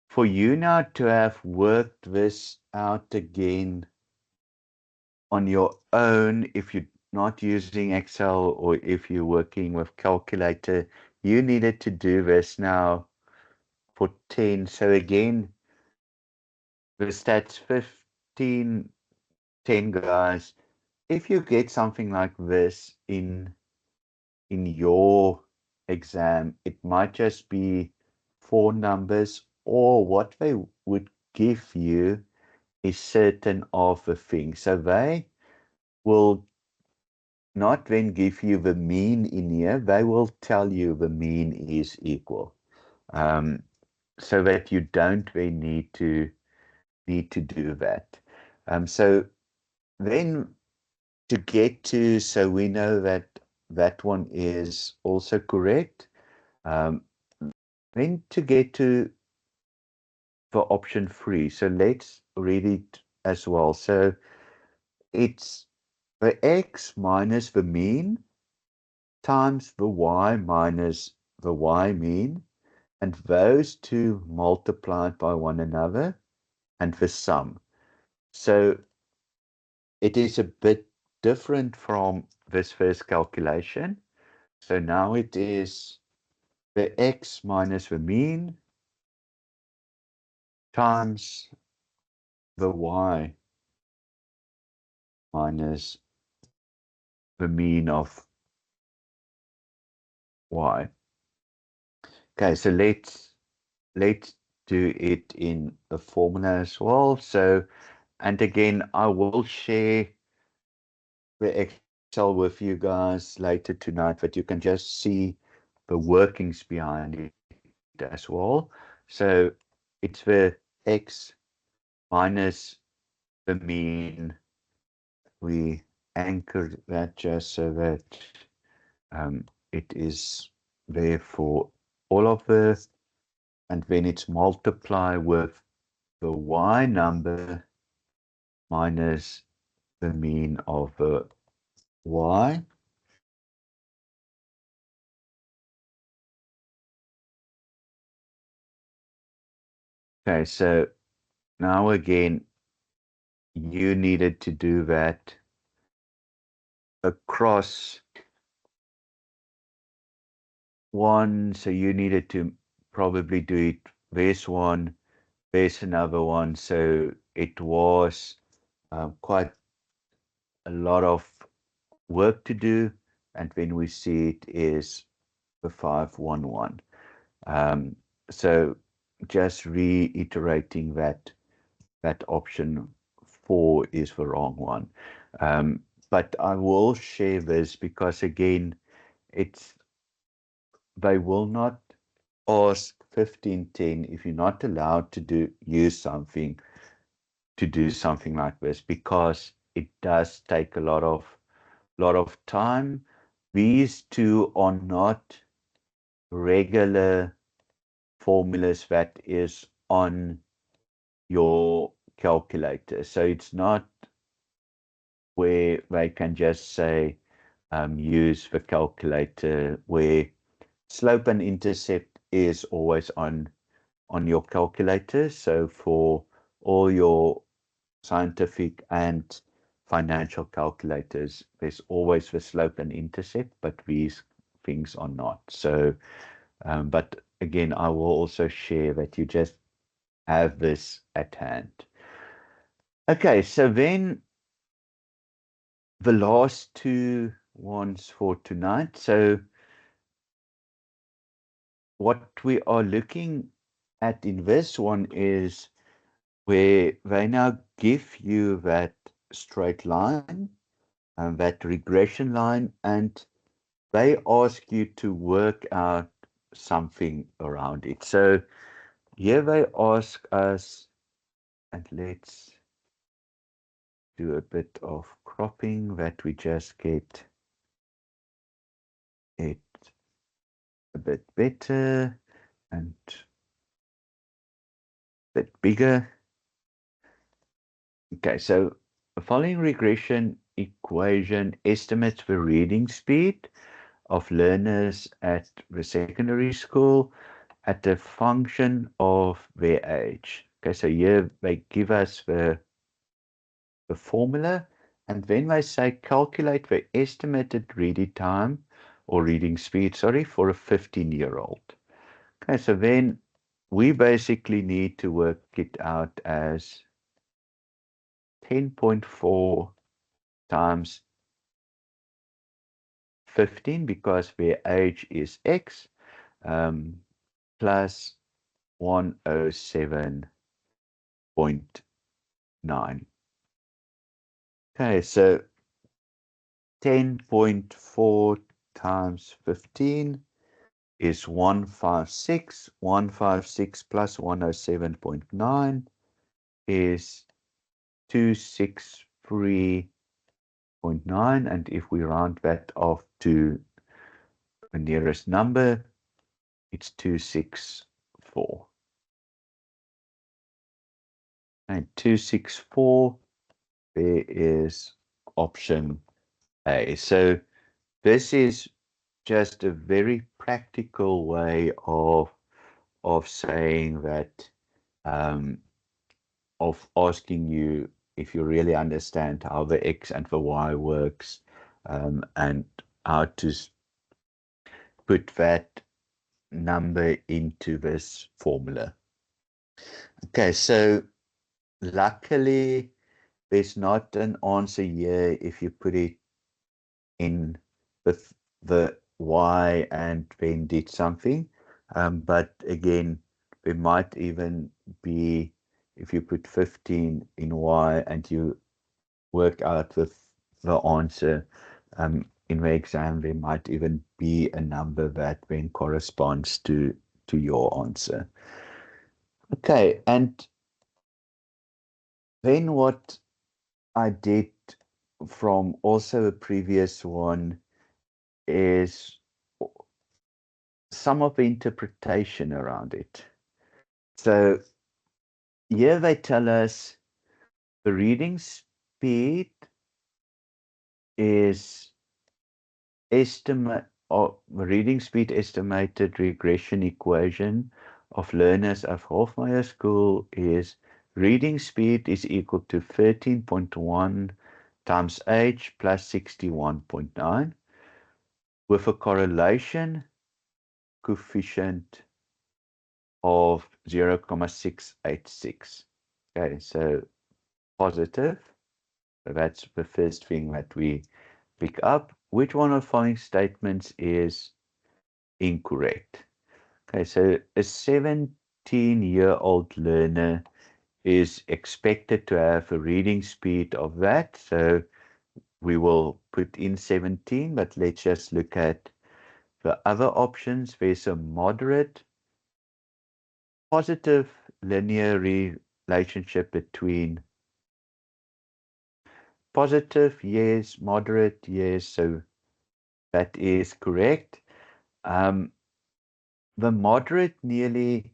for you now to have worked this out again on your own, if you're not using Excel or if you're working with calculator, you needed to do this now for 10. So again, the stats 15, 10 guys. If you get something like this in your exam, it might just be 4 numbers, or what they would give you is certain of the things. So they will not then give you the mean in here, they will tell you the mean is equal, so that you don't then need to do that. So then to get to, so we know that that one is also correct. Then to get to the option 3, so let's read it as well. So it's the x minus the mean times the y minus the y mean, and those two multiplied by one another, and the sum. So it is a bit different from this first calculation. So now it is the x minus the mean times the y minus the mean of y. Okay, so let's do it in a formula as well. So, and again, I will share the Excel with you guys later tonight, but you can just see the workings behind it as well. So it's the x minus the mean. We anchor that just so that it is there for all of this, and then it's multiply with the y number minus the mean of the y. Okay, so now again, you needed to do that across one, so you needed to probably do it this one, there's another one, so it was quite a lot of work to do, and when we see it is the 511. So just reiterating that option 4 is the wrong one. But I will share this because again, they will not ask 1510 if you're not allowed to use something to do something like this, because it does take a lot of time. These two are not regular formulas that is on your calculator. So it's not where they can just say use the calculator, where slope and intercept is always on your calculator. So for all your scientific and financial calculators, there's always the slope and intercept, but these things are not. So, but again, I will also share that you just have this at hand. Okay, so then the last two ones for tonight. So what we are looking at in this one is where they now give you that straight line and that regression line, and they ask you to work out something around it. So here they ask us, and let's do a bit of cropping that we just get it a bit better and a bit bigger. Okay, so the following regression equation estimates the reading speed of learners at the secondary school at the function of their age. Okay, so here they give us the formula, and then they say calculate the estimated reading time or reading speed, sorry, for a 15-year-old. Okay, so then we basically need to work it out as 10.4 times 15, because their age is X, plus 107.9. Okay, so 10.4 times 15 is 156. 156 plus 107.9 is 263.9. And if we round that off to the nearest number, it's 264. And 264, there is option A. So this is just a very practical way of saying that, of asking you if you really understand how the X and the Y works, and how to put that number into this formula. Okay, so luckily there's not an answer here if you put it in with the y and then did something. But again, there might even be, if you put 15 in y and you work out the answer in the exam, there might even be a number that then corresponds to your answer. Okay, and then what I did from also a previous one is some of the interpretation around it. So here they tell us the reading speed is reading speed estimated regression equation of learners of Hofmeyr School is reading speed is equal to 13.1 times age plus 61.9 with a correlation coefficient of 0.686. Okay, so positive. So that's the first thing that we pick up. Which one of the following statements is incorrect? Okay, so a 17-year-old learner is expected to have a reading speed of that. So we will put in 17, but let's just look at the other options. There's a moderate positive linear relationship between positive, yes, moderate, yes, so that is correct. The moderate nearly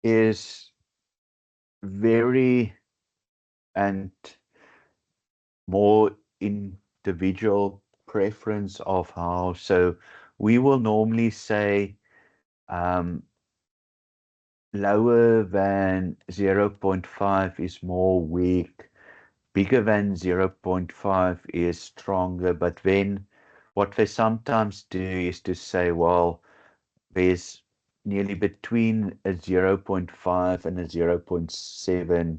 is very and more individual preference of how, so we will normally say lower than 0.5 is more weak, bigger than 0.5 is stronger, but then what they sometimes do is to say, well, there's nearly between a 0.5 and a 0.7,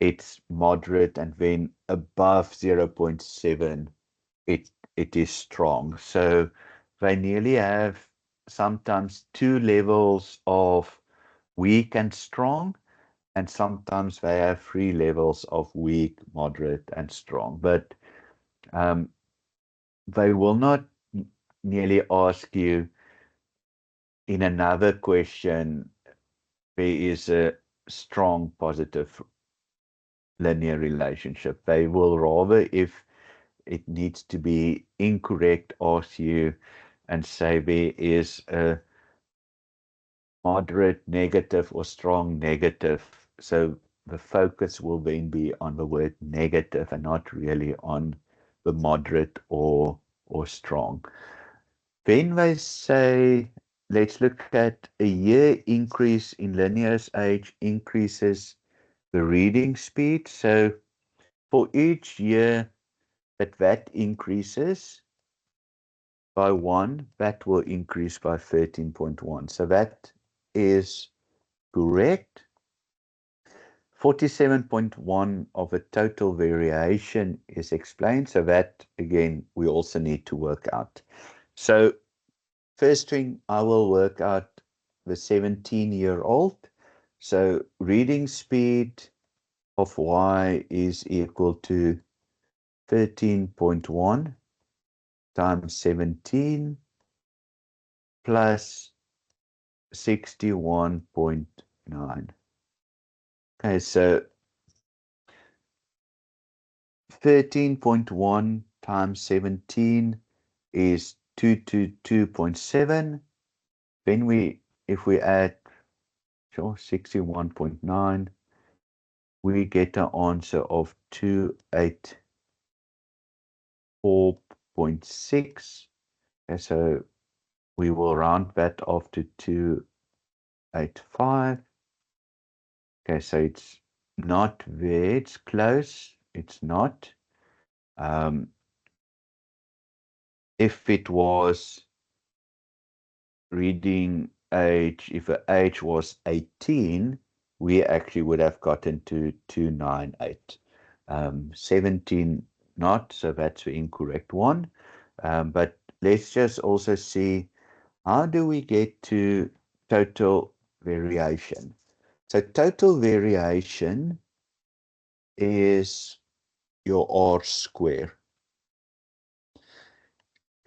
it's moderate, and then above 0.7, it is strong. So they nearly have sometimes two levels of weak and strong, and sometimes they have three levels of weak, moderate, and strong. But they will not nearly ask you in another question, there is a strong positive linear relationship. They will rather, if it needs to be incorrect, ask you and say there is a moderate negative or strong negative. So the focus will then be on the word negative and not really on the moderate or strong. Then they say, let's look at a year increase in linear age increases the reading speed. So for each year that increases by 1, that will increase by 13.1. So that is correct. 47.1 of a total variation is explained. So that, again, we also need to work out. So first thing, I will work out the 17-year-old. So reading speed of y is equal to 13.1 times 17 plus 61.9. Okay, so 13.1 times 17 is 222.7. Then if we add 61.9, we get an answer of 284.6. Okay, so we will round that off to 285. Okay, so it's not there, it's close, it's not. If it was reading age, if the age was 18, we actually would have gotten to 298. 17 not, so that's the incorrect one. But let's just also see, how do we get to total variation? So total variation is your R square.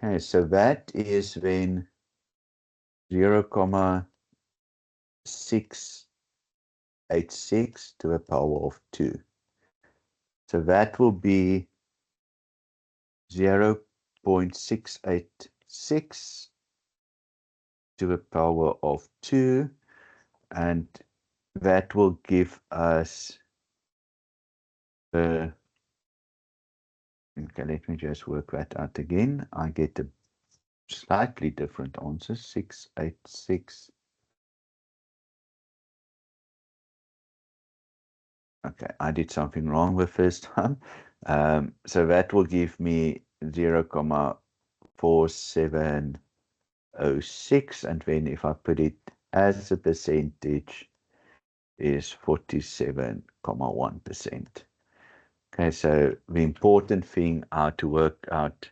Okay, so that is when 0.686 to the power of 2. So that will be 0.686 to the power of 2, and that will give us the, okay, let me just work that out again. I get a slightly different answer, 686. Okay, I did something wrong the first time. So that will give me 0.4706, and then if I put it as a percentage, is 47.1%. Okay, so the important thing are to work out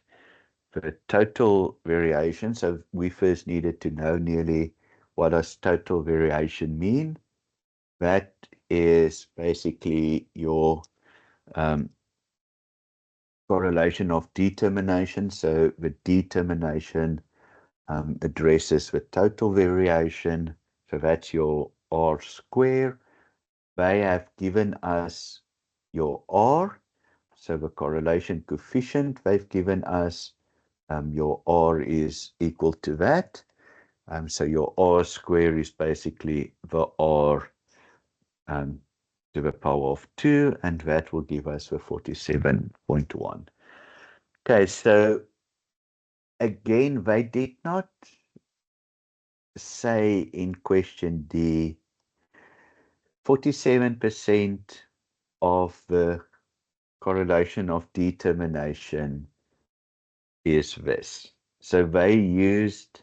the total variation. So we first needed to know nearly what does total variation mean. That is basically your correlation of determination. So the determination addresses the total variation. So that's your R square. They have given us your R. So the correlation coefficient they've given us, your R is equal to that. So your R square is basically the R to the power of 2, and that will give us the 47.1. Okay, so again, they did not say in question D 47% of the correlation of determination is this. So they used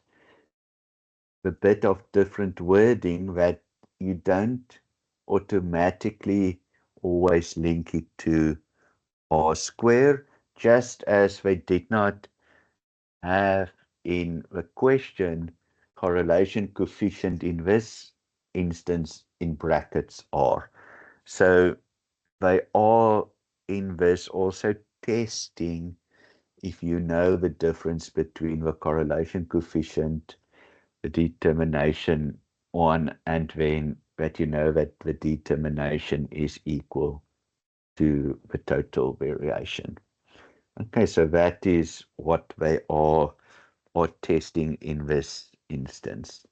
a bit of different wording that you don't automatically always link it to R square, just as they did not have in the question correlation coefficient in this instance in brackets R. So they are in this also testing if you know the difference between the correlation coefficient, the determination one, and then that you know that the determination is equal to the total variation. Okay, so that is what they are testing in this instance.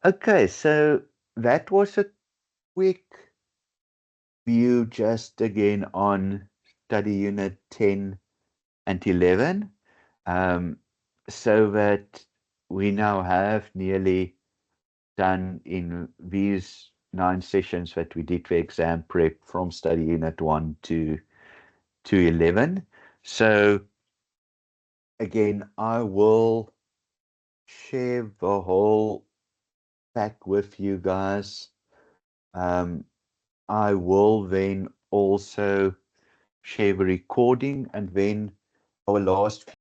Okay, so that was a quick view just again on study unit 10 and 11, so that we now have nearly done in these 9 sessions that we did for exam prep from study unit 1 to 11. So again, I will share the whole pack with you guys. I will then also share the recording, and then our last